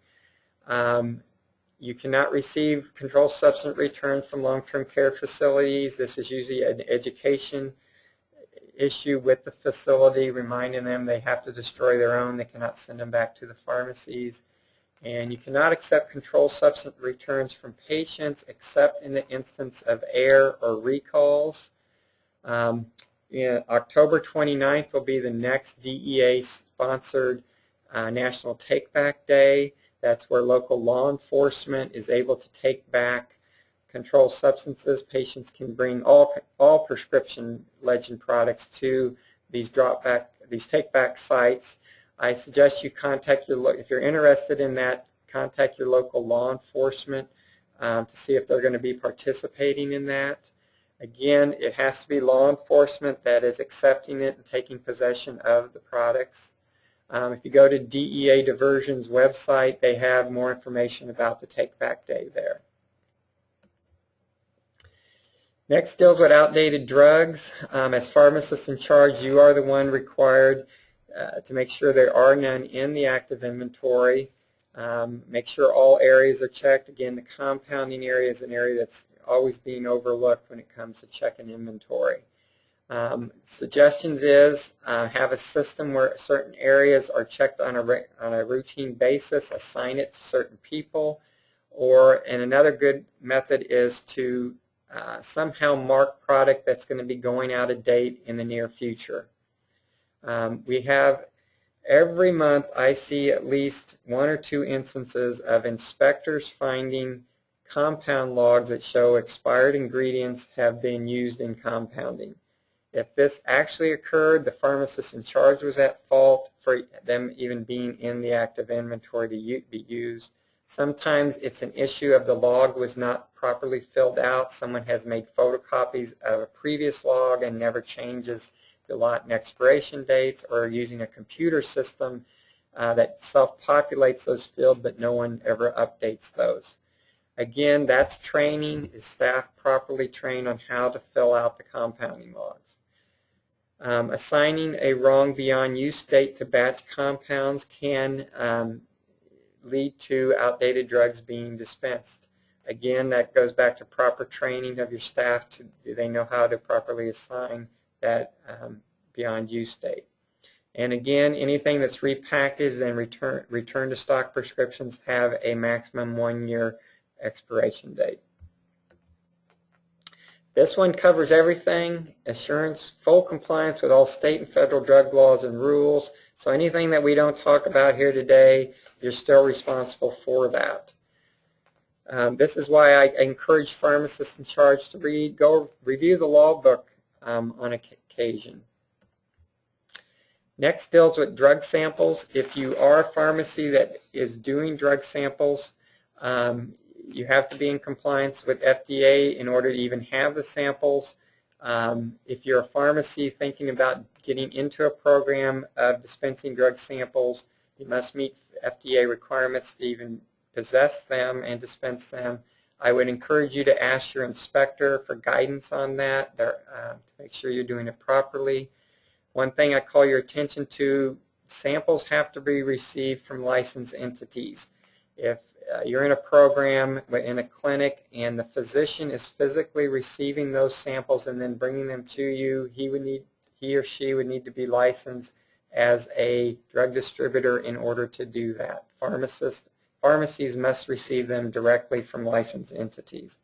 You cannot receive controlled substance returns from long-term care facilities. This is usually an education issue with the facility, reminding them they have to destroy their own. They cannot send them back to the pharmacies. And you cannot accept controlled substance returns from patients except in the instance of error or recalls. October 29th will be the next DEA-sponsored National Take Back Day. That's where local law enforcement is able to take back controlled substances. Patients can bring all prescription legend products to these take-back sites. I suggest you contact if you're interested in that, contact your local law enforcement to see if they're going to be participating in that. Again, it has to be law enforcement that is accepting it and taking possession of the products. If you go to DEA Diversion's website, they have more information about the Take Back Day there. Next deals with outdated drugs. As pharmacist in charge, you are the one required to make sure there are none in the active inventory. Make sure all areas are checked. Again, the compounding area is an area that's always being overlooked when it comes to checking inventory. Suggestions is have a system where certain areas are checked on a routine basis, assign it to certain people, and another good method is to somehow mark product that's going to be going out of date in the near future. We have every month I see at least 1 or 2 instances of inspectors finding compound logs that show expired ingredients have been used in compounding. If this actually occurred, the pharmacist in charge was at fault for them even being in the active inventory to be used. Sometimes it's an issue of the log was not properly filled out. Someone has made photocopies of a previous log and never changes the lot and expiration dates, or using a computer system that self-populates those fields, but no one ever updates those. Again, that's training. Is staff properly trained on how to fill out the compounding logs? Assigning a wrong beyond use date to batch compounds can lead to outdated drugs being dispensed. Again, that goes back to proper training of your staff. Do they know how to properly assign that beyond use date? And again, anything that's repackaged and return to stock prescriptions have a maximum 1-year expiration date. This one covers everything: assurance, full compliance with all state and federal drug laws and rules. So anything that we don't talk about here today, you're still responsible for that. This is why I encourage pharmacists in charge to go review the law book on occasion. Next deals with drug samples. If you are a pharmacy that is doing drug samples, you have to be in compliance with FDA in order to even have the samples. If you're a pharmacy thinking about getting into a program of dispensing drug samples, you must meet FDA requirements to even possess them and dispense them. I would encourage you to ask your inspector for guidance on that to make sure you're doing it properly. One thing I call your attention to: samples have to be received from licensed entities. If you're in a program in a clinic and the physician is physically receiving those samples and then bringing them to you, he or she would need to be licensed as a drug distributor in order to do that. Pharmacies must receive them directly from licensed entities.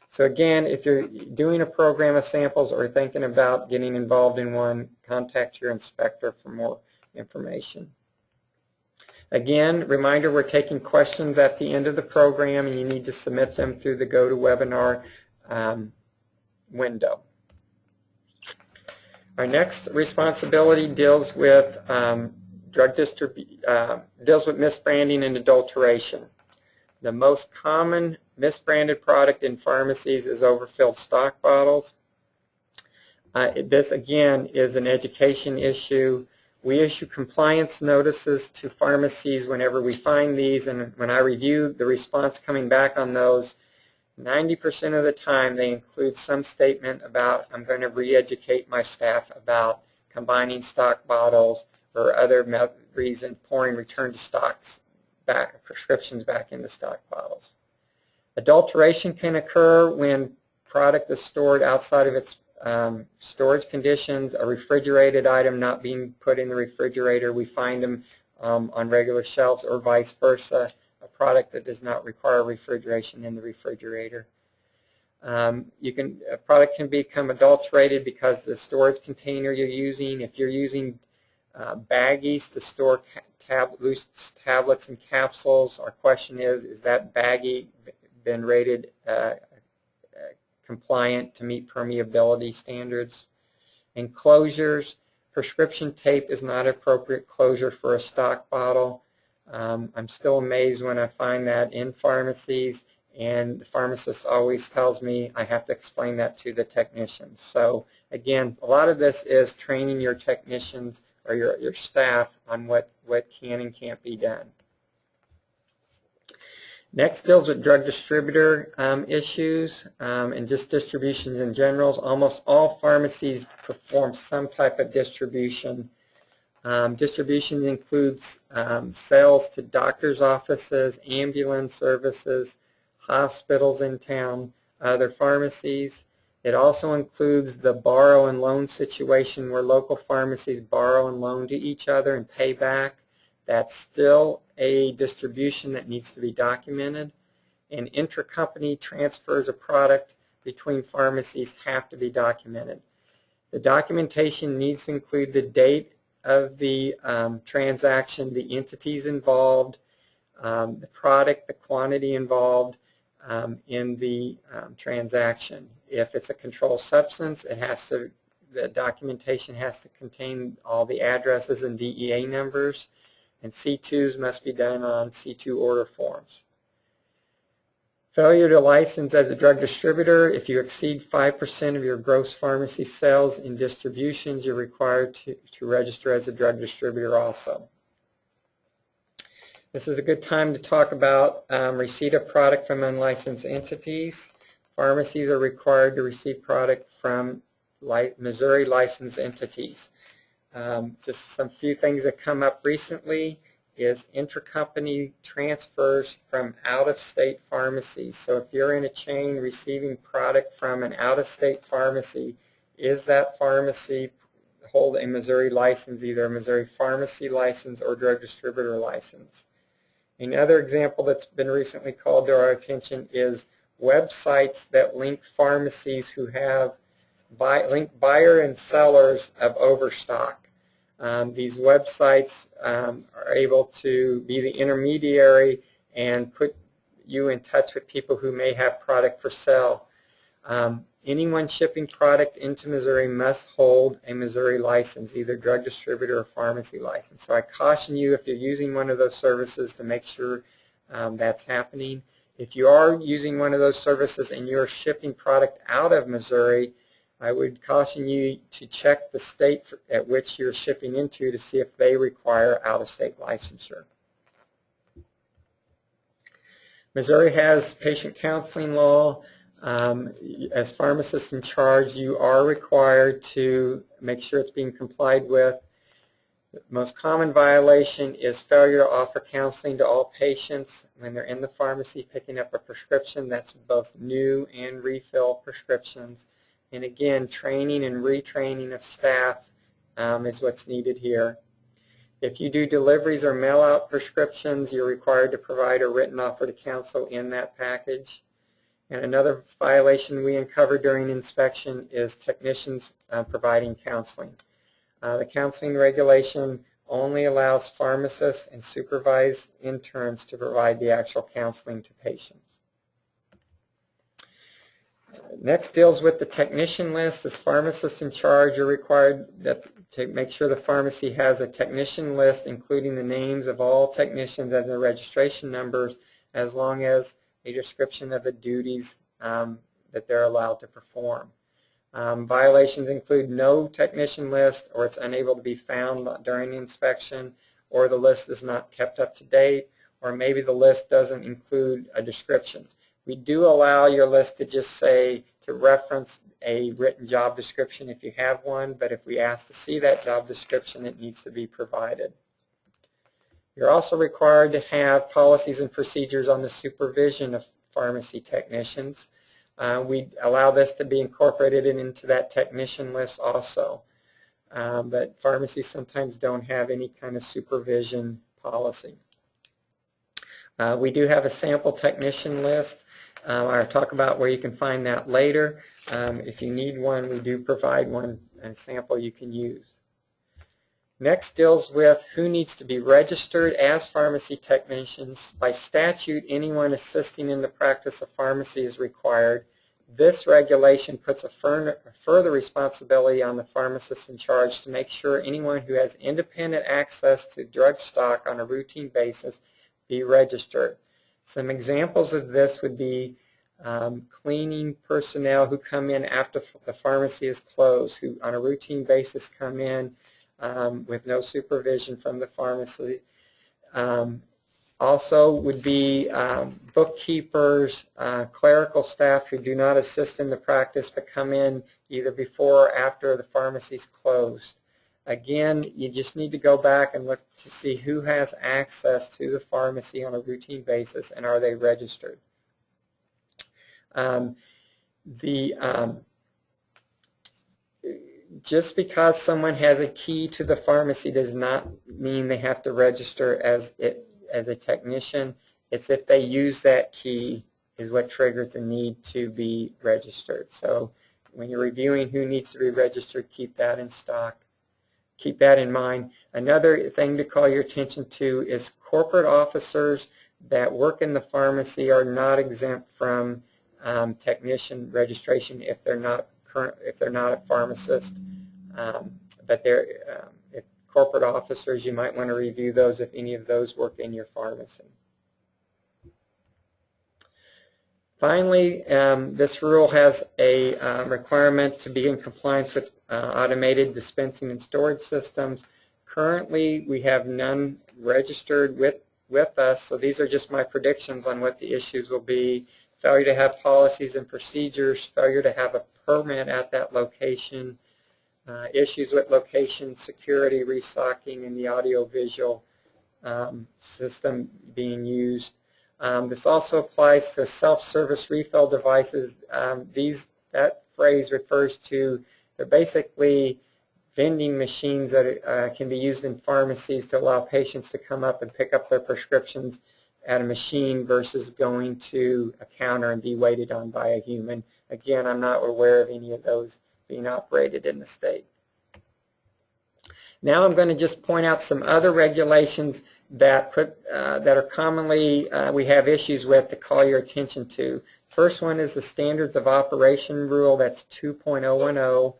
So again, if you're doing a program of samples or thinking about getting involved in one, contact your inspector for more information. Again, reminder, we're taking questions at the end of the program, and you need to submit them through the GoToWebinar window. Our next responsibility deals with deals with misbranding and adulteration. The most common misbranded product in pharmacies is overfilled stock bottles. This again is an education issue. We issue compliance notices to pharmacies whenever we find these, and when I review the response coming back on those, 90% of the time they include some statement about, I'm going to re-educate my staff about combining stock bottles or other reason pouring return to stocks prescriptions back into stock bottles. Adulteration can occur when product is stored outside of its storage conditions, a refrigerated item not being put in the refrigerator. We find them on regular shelves, or vice versa, a product that does not require refrigeration in the refrigerator. A product can become adulterated because the storage container you're using, if you're using baggies to store loose tablets and capsules, our question is that baggie been rated compliant to meet permeability standards? Enclosures, prescription tape is not appropriate closure for a stock bottle. I'm still amazed when I find that in pharmacies, and the pharmacist always tells me I have to explain that to the technicians. So again, a lot of this is training your technicians or your staff on what can and can't be done. Next deals with drug distributor issues and just distributions in general. Almost all pharmacies perform some type of distribution. Distribution includes sales to doctors' offices, ambulance services, hospitals in town, other pharmacies. It also includes the borrow and loan situation where local pharmacies borrow and loan to each other and pay back. That's still a distribution that needs to be documented. And intercompany transfers of product between pharmacies have to be documented. The documentation needs to include the date of the transaction, the entities involved, the product, the quantity involved in the transaction. If it's a controlled substance, the documentation has to contain all the addresses and DEA numbers, and C2s must be done on C2 order forms. Failure to license as a drug distributor: if you exceed 5% of your gross pharmacy sales in distributions, you're required to register as a drug distributor also. This is a good time to talk about receipt of product from unlicensed entities. Pharmacies are required to receive product from Missouri licensed entities. Just some few things that come up recently is intercompany transfers from out-of-state pharmacies. So if you're in a chain receiving product from an out-of-state pharmacy, is that pharmacy hold a Missouri license, either a Missouri pharmacy license or drug distributor license? Another example that's been recently called to our attention is websites that link pharmacies who have link buyer and sellers of overstock. These websites are able to be the intermediary and put you in touch with people who may have product for sale. Anyone shipping product into Missouri must hold a Missouri license, either drug distributor or pharmacy license. So I caution you, if you're using one of those services, to make sure that's happening. If you are using one of those services and you're shipping product out of Missouri, I would caution you to check the state at which you're shipping into to see if they require out-of-state licensure. Missouri has patient counseling law. As pharmacist in charge, you are required to make sure it's being complied with. The most common violation is failure to offer counseling to all patients when they're in the pharmacy picking up a prescription. That's both new and refill prescriptions. And again, training and retraining of staff is what's needed here. If you do deliveries or mail out prescriptions, you're required to provide a written offer to counsel in that package. And another violation we uncovered during inspection is technicians providing counseling. The counseling regulation only allows pharmacists and supervised interns to provide the actual counseling to patients. Next deals with the technician list. As pharmacists in charge, you're required to make sure the pharmacy has a technician list including the names of all technicians and their registration numbers, as long as a description of the duties that they're allowed to perform. Violations include no technician list, or it's unable to be found during the inspection, or the list is not kept up to date, or maybe the list doesn't include a description. We do allow your list to just say, to reference a written job description if you have one, but if we ask to see that job description, it needs to be provided. You're also required to have policies and procedures on the supervision of pharmacy technicians. We allow this to be incorporated into that technician list also, but pharmacies sometimes don't have any kind of supervision policy. We do have a sample technician list. I'll talk about where you can find that later. If you need one, we do provide one, a sample you can use. Next deals with who needs to be registered as pharmacy technicians. By statute, anyone assisting in the practice of pharmacy is required. This regulation puts a further responsibility on the pharmacist in charge to make sure anyone who has independent access to drug stock on a routine basis be registered. Some examples of this would be cleaning personnel who come in after the pharmacy is closed, who on a routine basis come in with no supervision from the pharmacy. Also would be bookkeepers, clerical staff who do not assist in the practice but come in either before or after the pharmacy is closed. Again, you just need to go back and look to see who has access to the pharmacy on a routine basis and are they registered. The just because someone has a key to the pharmacy does not mean they have to register as a technician. It's if they use that key is what triggers the need to be registered. So when you're reviewing who needs to be registered, keep that in stock. Keep that in mind. Another thing to call your attention to is corporate officers that work in the pharmacy are not exempt from technician registration if they're not a pharmacist. But they're if corporate officers, you might want to review those if any of those work in your pharmacy. Finally, this rule has a requirement to be in compliance with automated dispensing and storage systems. Currently, we have none registered with us, so these are just my predictions on what the issues will be. Failure to have policies and procedures, failure to have a permit at that location, issues with location security, restocking, and the audio-visual system being used. This also applies to self-service refill devices. That phrase refers to, they're basically vending machines that can be used in pharmacies to allow patients to come up and pick up their prescriptions at a machine versus going to a counter and be waited on by a human. Again, I'm not aware of any of those being operated in the state. Now I'm going to just point out some other regulations that are commonly we have issues with to call your attention to. First one is the Standards of Operation Rule, that's 2.010.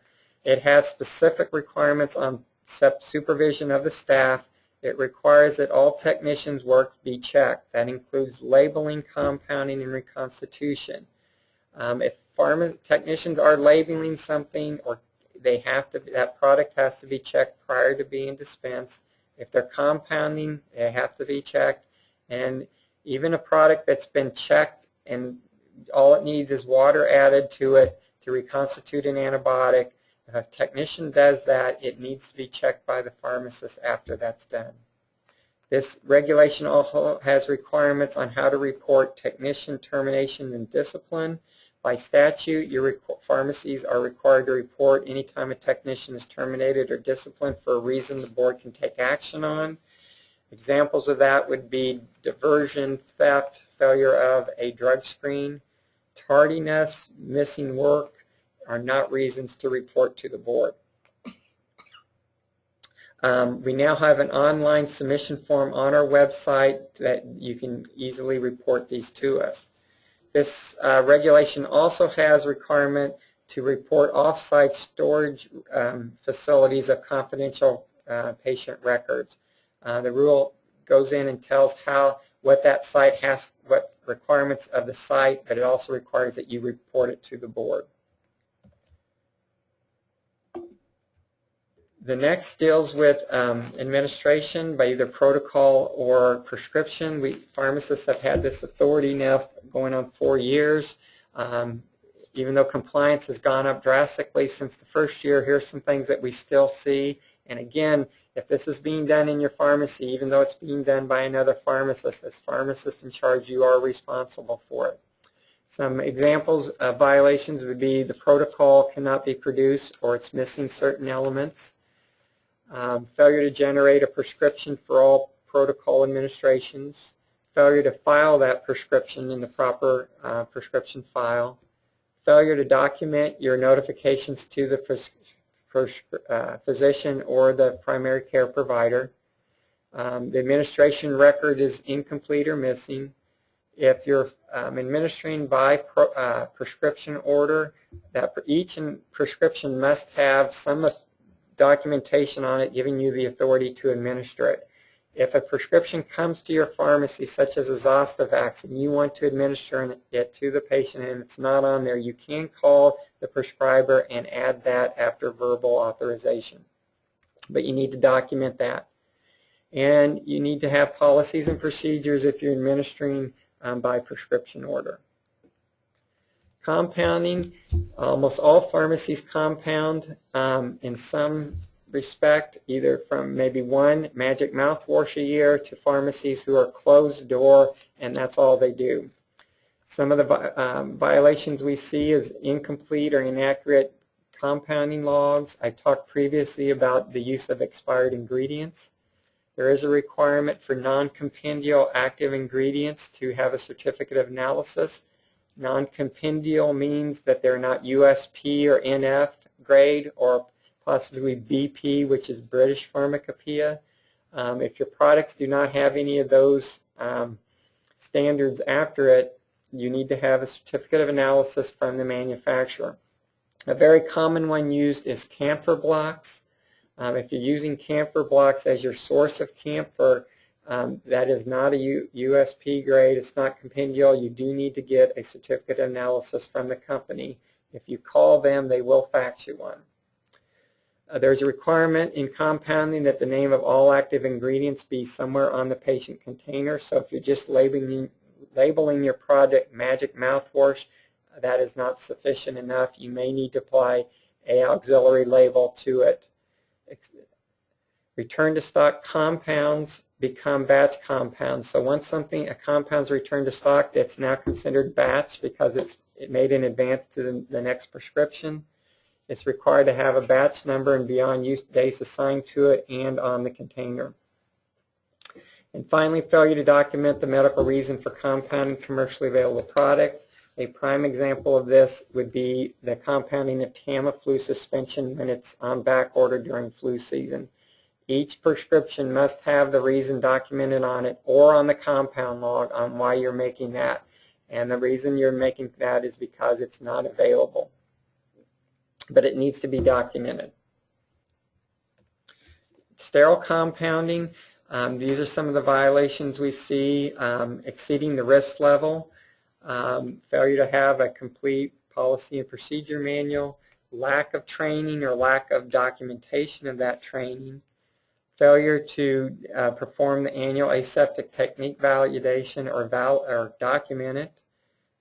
It has specific requirements on supervision of the staff. It requires that all technicians' work be checked. That includes labeling, compounding, and reconstitution. If technicians are labeling something, or that product has to be checked prior to being dispensed. If they're compounding, they have to be checked. And even a product that's been checked and all it needs is water added to it to reconstitute an antibiotic, if a technician does that, it needs to be checked by the pharmacist after that's done. This regulation also has requirements on how to report technician termination and discipline. By statute, your pharmacies are required to report anytime a technician is terminated or disciplined for a reason the board can take action on. Examples of that would be diversion, theft, failure of a drug screen, tardiness, missing work are not reasons to report to the board. We now have an online submission form on our website that you can easily report these to us. This regulation also has requirement to report off-site storage facilities of confidential patient records. The rule goes in and tells what that site has, what requirements of the site, but it also requires that you report it to the board. The next deals with administration by either protocol or prescription. Pharmacists have had this authority now going on 4 years. Even though compliance has gone up drastically since the first year, here's some things that we still see. And again, if this is being done in your pharmacy, even though it's being done by another pharmacist, as pharmacist in charge, you are responsible for it. Some examples of violations would be the protocol cannot be produced or it's missing certain elements. Failure to generate a prescription for all protocol administrations, failure to file that prescription in the proper prescription file, failure to document your notifications to the physician or the primary care provider. The administration record is incomplete or missing. If you're administering by prescription order, that each prescription must have some documentation on it giving you the authority to administer it. If a prescription comes to your pharmacy, such as a Zostavax, and you want to administer it to the patient and it's not on there, you can call the prescriber and add that after verbal authorization. But you need to document that. And you need to have policies and procedures if you're administering by prescription order. Compounding, almost all pharmacies compound in some respect, either from maybe one magic mouthwash a year to pharmacies who are closed door and that's all they do. Some of the violations we see is incomplete or inaccurate compounding logs. I talked previously about the use of expired ingredients. There is a requirement for non-compendial active ingredients to have a certificate of analysis. Non-compendial means that they're not USP or NF grade or possibly BP, which is British Pharmacopoeia. If your products do not have any of those standards after it, you need to have a certificate of analysis from the manufacturer. A very common one used is camphor blocks. If you're using camphor blocks as your source of camphor, that is not a USP grade, it's not compendial. You do need to get a certificate of analysis from the company. If you call them, they will fax you one. There's a requirement in compounding that the name of all active ingredients be somewhere on the patient container. So if you're just labeling your product Magic Mouthwash, that is not sufficient enough. You may need to apply an auxiliary label to it. Return to stock compounds become batch compounds. So once a compound is returned to stock, it's now considered batch because it's made in advance to the next prescription. It's required to have a batch number and beyond use dates assigned to it and on the container. And finally, failure to document the medical reason for compounding commercially available product. A prime example of this would be the compounding of Tamiflu suspension when it's on back order during flu season. Each prescription must have the reason documented on it or on the compound log on why you're making that. And the reason you're making that is because it's not available. But it needs to be documented. Sterile compounding. These are some of the violations we see. Exceeding the risk level. Failure to have a complete policy and procedure manual, lack of training or lack of documentation of that training, failure to perform the annual aseptic technique validation or document it,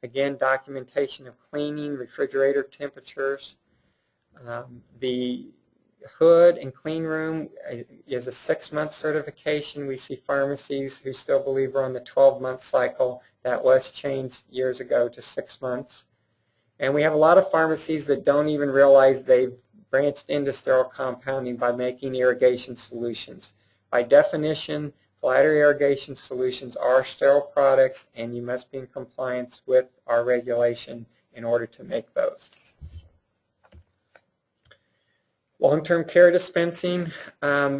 again documentation of cleaning, refrigerator temperatures. The hood and clean room is a 6-month certification. We see pharmacies who still believe we're on the 12-month cycle. That was changed years ago to 6 months. And we have a lot of pharmacies that don't even realize they've branched into sterile compounding by making irrigation solutions. By definition, bladder irrigation solutions are sterile products, and you must be in compliance with our regulation in order to make those. Long-term care dispensing,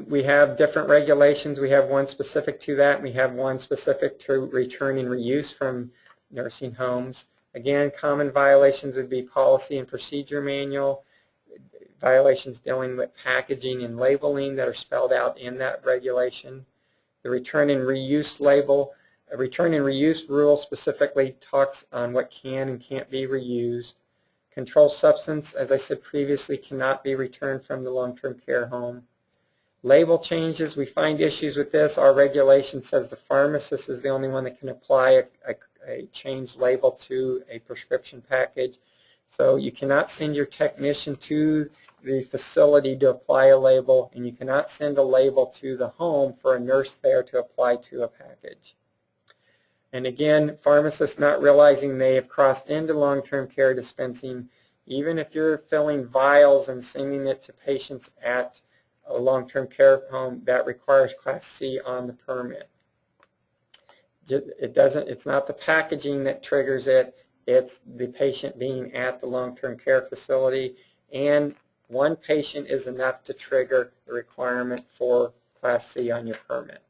we have different regulations. We have one specific to that, and we have one specific to return and reuse from nursing homes. Again, common violations would be policy and procedure manual, violations dealing with packaging and labeling that are spelled out in that regulation. The return and reuse label, a return and reuse rule specifically talks on what can and can't be reused. Controlled substance, as I said previously, cannot be returned from the long-term care home. Label changes, we find issues with this. Our regulation says the pharmacist is the only one that can apply a changed label to a prescription package. So you cannot send your technician to the facility to apply a label, and you cannot send a label to the home for a nurse there to apply to a package. And again, pharmacists not realizing they have crossed into long-term care dispensing. Even if you're filling vials and sending it to patients at a long-term care home, that requires Class C on the permit. It's not the packaging that triggers it, it's the patient being at the long-term care facility, and one patient is enough to trigger the requirement for Class C on your permit.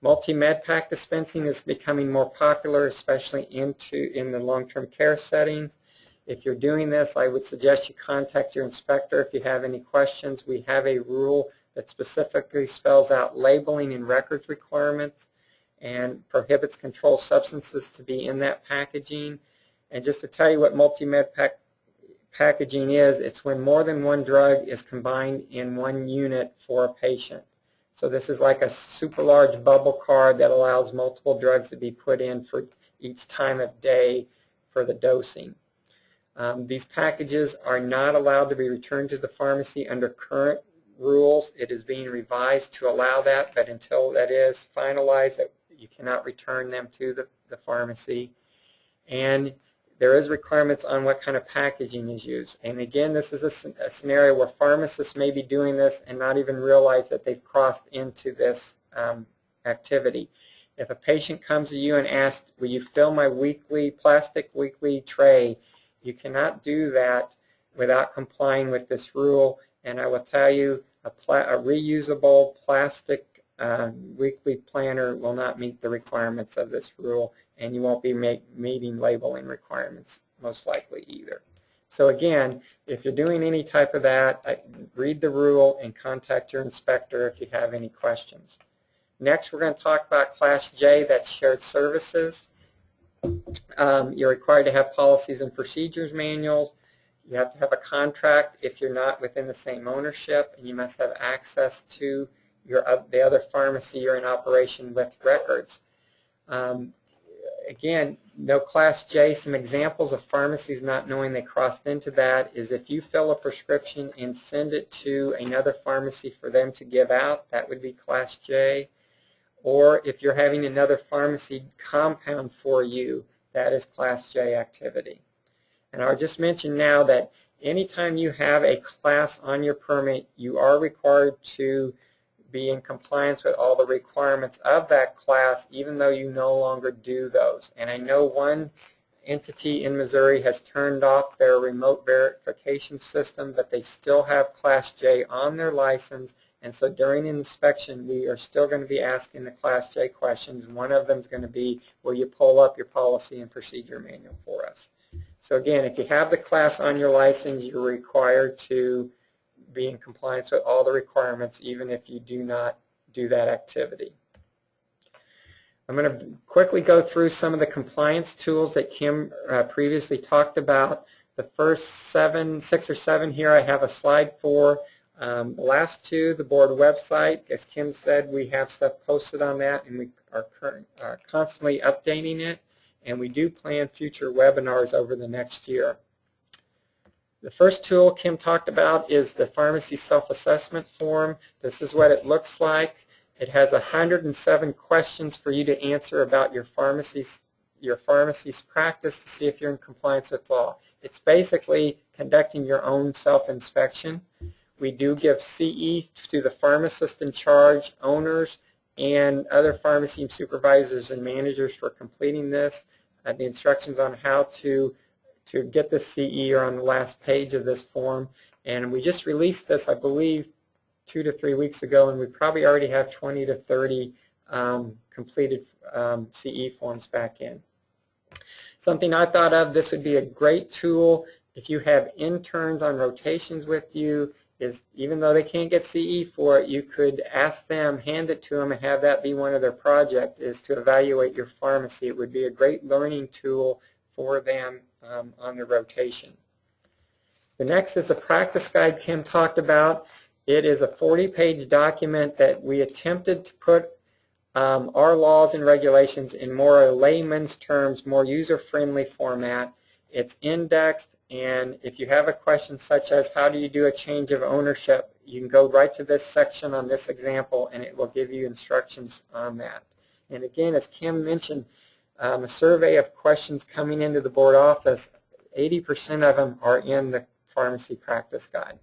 Multi-med pack dispensing is becoming more popular, especially in the long-term care setting. If you're doing this, I would suggest you contact your inspector if you have any questions. We have a rule that specifically spells out labeling and records requirements and prohibits controlled substances to be in that packaging. And just to tell you what multi-med packaging is, it's when more than one drug is combined in one unit for a patient. So this is like a super large bubble card that allows multiple drugs to be put in for each time of day for the dosing. These packages are not allowed to be returned to the pharmacy under current rules. It is being revised to allow that, but until that is finalized, you cannot return them to the pharmacy. and there is requirements on what kind of packaging is used. And again, this is a scenario where pharmacists may be doing this and not even realize that they've crossed into this activity. If a patient comes to you and asks, will you fill my plastic weekly tray, you cannot do that without complying with this rule. And I will tell you, a reusable plastic weekly planner will not meet the requirements of this rule, and you won't be meeting labeling requirements most likely either. So again, if you're doing any type of that, read the rule and contact your inspector if you have any questions. Next, we're going to talk about Class J, that's shared services. You're required to have policies and procedures manuals. You have to have a contract if you're not within the same ownership, and you must have access to the other pharmacy you're in operation with records. Again, no Class J. Some examples of pharmacies not knowing they crossed into that is if you fill a prescription and send it to another pharmacy for them to give out, that would be Class J. Or if you're having another pharmacy compound for you, that is Class J activity. And I'll just mention now that anytime you have a class on your permit, you are required to be in compliance with all the requirements of that class, even though you no longer do those. And I know one entity in Missouri has turned off their remote verification system, but they still have Class J on their license. And so during an inspection, we are still going to be asking the Class J questions. One of them is going to be, will you pull up your policy and procedure manual for us? So again, if you have the class on your license, you're required to be in compliance with all the requirements, even if you do not do that activity. I'm going to quickly go through some of the compliance tools that Kim previously talked about. The first 6 or 7 here I have a slide for. The last 2, the board website, as Kim said, we have stuff posted on that, and we are constantly updating it, and we do plan future webinars over the next year. The first tool Kim talked about is the pharmacy self-assessment form. This is what it looks like. It has 107 questions for you to answer about your pharmacy's practice to see if you're in compliance with law. It's basically conducting your own self-inspection. We do give CE to the pharmacist-in-charge owners and other pharmacy supervisors and managers for completing this. The instructions on how to get the CE are on the last page of this form. And we just released this, I believe, 2 to 3 weeks ago, and we probably already have 20 to 30 completed CE forms back in. Something I thought of, this would be a great tool if you have interns on rotations with you, is even though they can't get CE for it, you could ask them, hand it to them, and have that be one of their projects, is to evaluate your pharmacy. It would be a great learning tool for them on their rotation. The next is a practice guide Kim talked about. It is a 40-page document that we attempted to put our laws and regulations in more a layman's terms, more user-friendly format. It's indexed, and if you have a question such as how do you do a change of ownership, you can go right to this section on this example, and it will give you instructions on that. And again, as Kim mentioned, a survey of questions coming into the board office, 80% of them are in the pharmacy practice guide.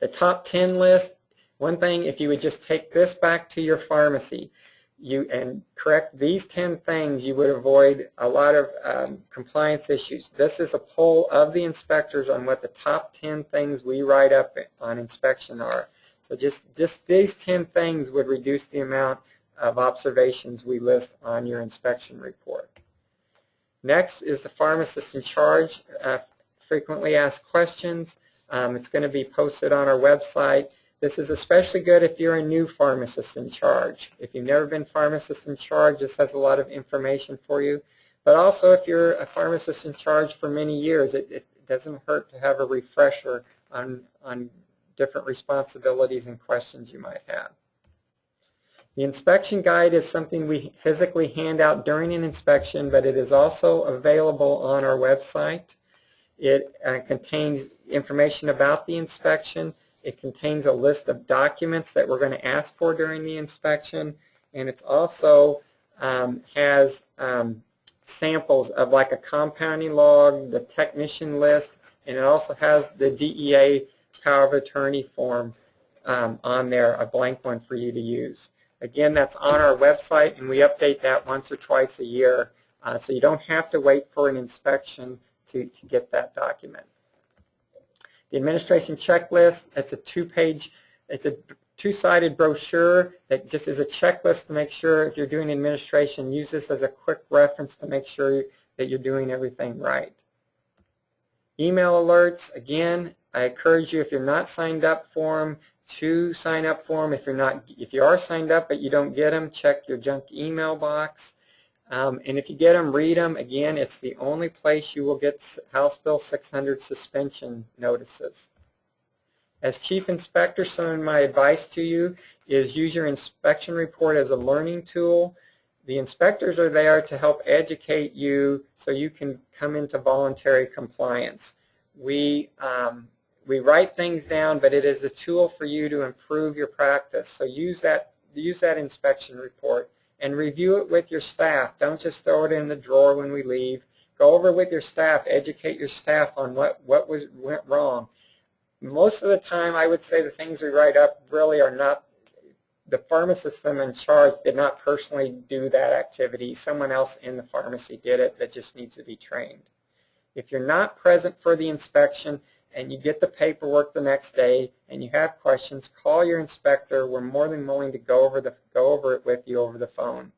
The top 10 list, one thing, if you would just take this back to your pharmacy and correct these 10 things, you would avoid a lot of compliance issues. This is a poll of the inspectors on what the top 10 things we write up on inspection are. So just these 10 things would reduce the amount of observations we list on your inspection report. Next is the Pharmacist-In-Charge frequently asked questions. It's going to be posted on our website. This is especially good if you're a new pharmacist-in-charge. If you've never been pharmacist-in-charge, this has a lot of information for you. But also if you're a pharmacist-in-charge for many years, it doesn't hurt to have a refresher on different responsibilities and questions you might have. The inspection guide is something we physically hand out during an inspection, but it is also available on our website. It contains information about the inspection. It contains a list of documents that we're going to ask for during the inspection, and it also has samples of like a compounding log, the technician list, and it also has the DEA power of attorney form on there, a blank one for you to use. Again, that's on our website, and we update that once or twice a year, so you don't have to wait for an inspection to get that document. The administration checklist, it's a two-sided brochure that just is a checklist to make sure if you're doing administration, use this as a quick reference to make sure that you're doing everything right. Email alerts, again, I encourage you, if you're not signed up for them, to sign up for them. If you are signed up but you don't get them, check your junk email box. And if you get them, read them. Again, it's the only place you will get House Bill 600 suspension notices. As Chief Inspector, some of my advice to you is use your inspection report as a learning tool. The inspectors are there to help educate you so you can come into voluntary compliance. We write things down, but it is a tool for you to improve your practice. So use that inspection report and review it with your staff. Don't just throw it in the drawer when we leave. Go over it with your staff. Educate your staff on what went wrong. Most of the time, I would say the things we write up really are not, the pharmacist-in-charge did not personally do that activity. Someone else in the pharmacy did it that just needs to be trained. If you're not present for the inspection and you get the paperwork the next day and you have questions, call your inspector. We're more than willing to go over it with you over the phone.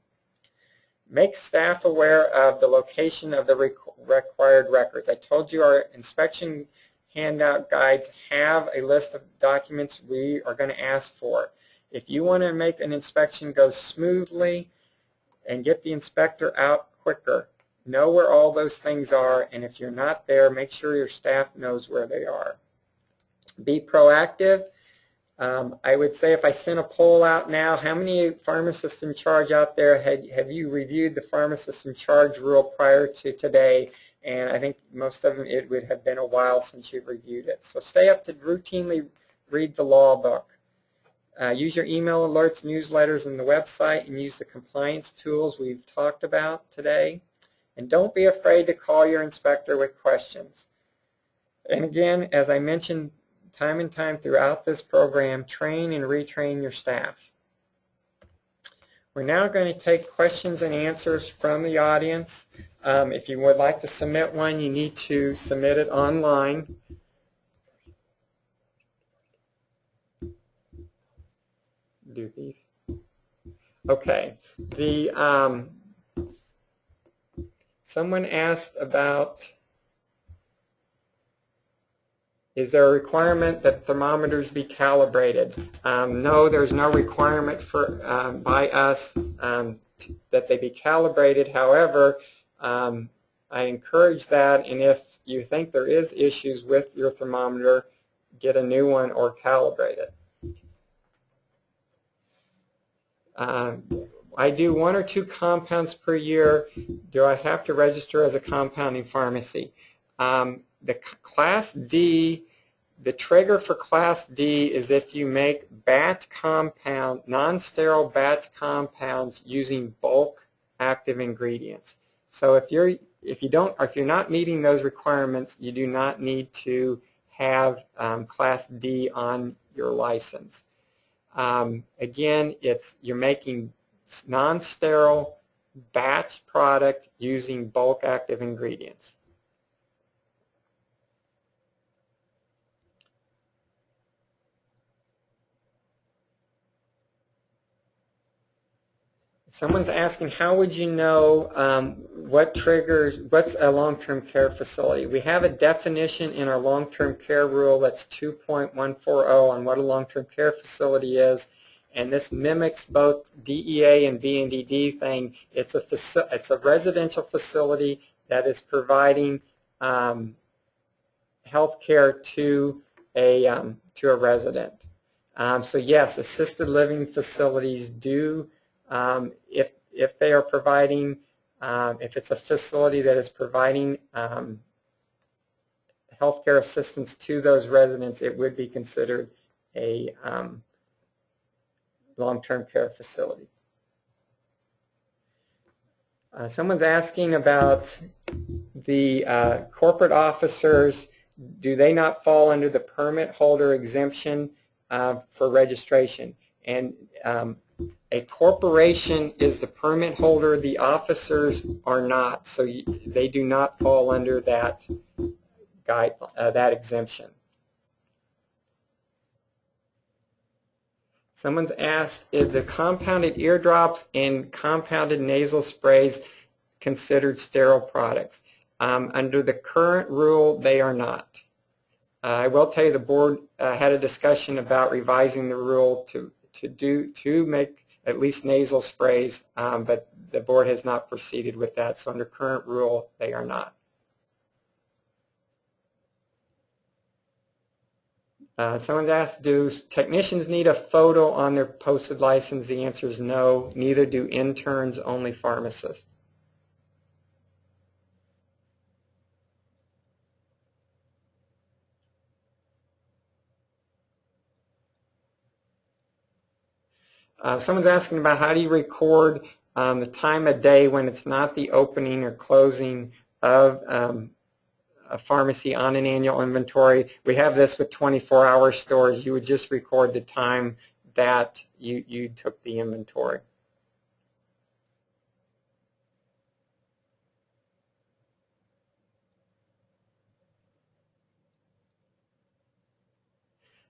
Make staff aware of the location of the required records. I told you our inspection handout guides have a list of documents we are going to ask for. If you want to make an inspection go smoothly and get the inspector out quicker, know where all those things are, and if you're not there, make sure your staff knows where they are. Be proactive. I would say if I sent a poll out now, how many pharmacists in charge out there have you reviewed the pharmacist in charge rule prior to today? And I think most of them, it would have been a while since you've reviewed it. So stay up to routinely read the law book. Use your email alerts, newsletters, and the website, and use the compliance tools we've talked about today. And don't be afraid to call your inspector with questions. And again, as I mentioned time and time throughout this program, train and retrain your staff. We're now going to take questions and answers from the audience. If you would like to submit one, you need to submit it online. Do these? Okay. Someone asked about, is there a requirement that thermometers be calibrated? No, there's no requirement by us that they be calibrated. However, I encourage that, and if you think there is issues with your thermometer, get a new one or calibrate it. I do 1 or 2 compounds per year. Do I have to register as a compounding pharmacy? The Class D, the trigger for Class D is if you make batch compound, non-sterile batch compounds using bulk active ingredients. So if you're not meeting those requirements, you do not need to have Class D on your license. Again, you're making non-sterile batch product using bulk active ingredients. Someone's asking, how would you know what's a long-term care facility? We have a definition in our long-term care rule that's 2.140 on what a long-term care facility is, and this mimics both DEA and BNDD thing. It's a residential facility that is providing health care to a resident. So yes, assisted living facilities do, if they are providing, if it's a facility that is providing health care assistance to those residents, it would be considered a long-term care facility. Someone's asking about the corporate officers. Do they not fall under the permit holder exemption for registration? And a corporation is the permit holder. The officers are not, so they do not fall under that that exemption. Someone's asked, is the compounded eardrops and compounded nasal sprays considered sterile products? Under the current rule, they are not. I will tell you the board had a discussion about revising the rule to make at least nasal sprays, but the board has not proceeded with that. So under current rule, they are not. Someone's asked, do technicians need a photo on their posted license? The answer is no. Neither do interns, only pharmacists. Someone's asking about how do you record the time of day when it's not the opening or closing of a pharmacy on an annual inventory. We have this with 24-hour stores. You would just record the time that you took the inventory.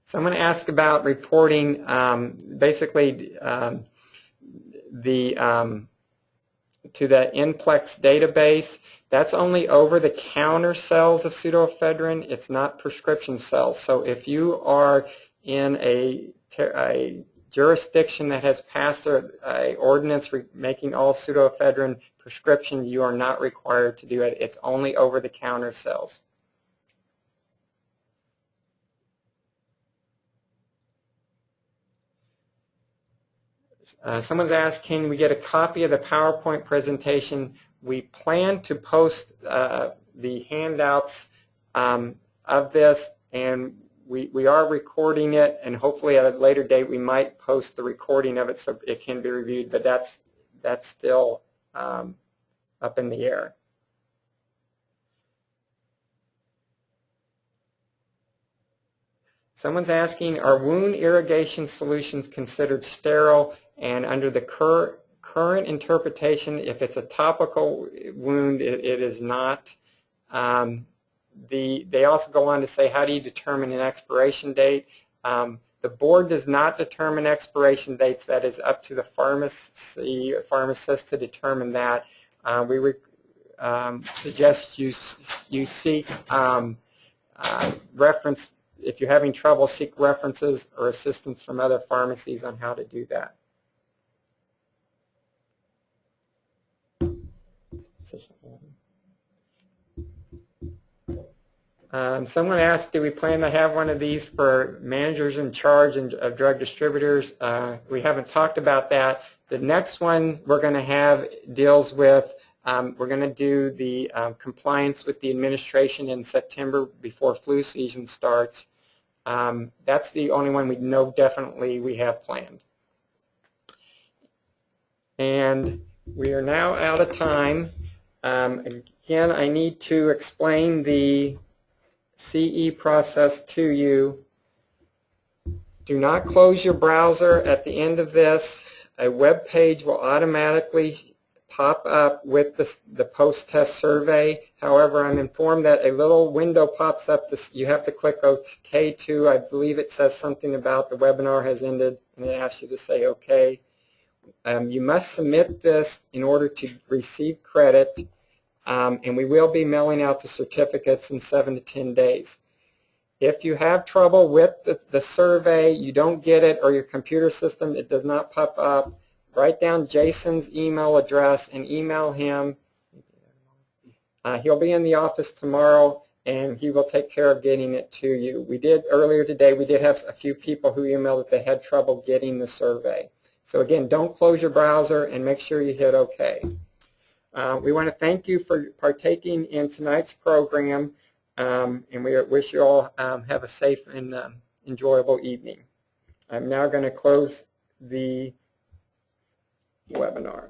Someone asked about reporting basically to the NPLEX database. That's only over-the-counter sales of pseudoephedrine. It's not prescription sales. So if you are in a jurisdiction that has passed an ordinance making all pseudoephedrine prescription, you are not required to do it. It's only over-the-counter sales. Someone's asked, can we get a copy of the PowerPoint presentation? We plan to post the handouts of this, and we are recording it, and hopefully at a later date we might post the recording of it so it can be reviewed, but that's still up in the air. Someone's asking, are wound irrigation solutions considered sterile? And under the current interpretation, if it's a topical wound, it is not. They also go on to say, how do you determine an expiration date? The board does not determine expiration dates. That is up to the pharmacist to determine that. We suggest you seek reference. If you're having trouble, seek references or assistance from other pharmacies on how to do that. Someone asked, do we plan to have one of these for managers in charge of drug distributors? We haven't talked about that. The next one we're going to have deals with, we're going to do the compliance with the administration in September before flu season starts. That's the only one we know definitely we have planned. And we are now out of time. Again, I need to explain the CE process to you. Do not close your browser at the end of this. A web page will automatically pop up with the post-test survey. However, I'm informed that a little window pops up. You have to click OK to. I believe it says something about the webinar has ended, and it asks you to say OK. You must submit this in order to receive credit, and we will be mailing out the certificates in 7 to 10 days. If you have trouble with the survey, you don't get it, or your computer system, it does not pop up, write down Jason's email address and email him. He'll be in the office tomorrow, and he will take care of getting it to you. Earlier today, we did have a few people who emailed that they had trouble getting the survey. So again, don't close your browser and make sure you hit OK. We want to thank you for partaking in tonight's program, and we wish you all have a safe and enjoyable evening. I'm now going to close the webinar.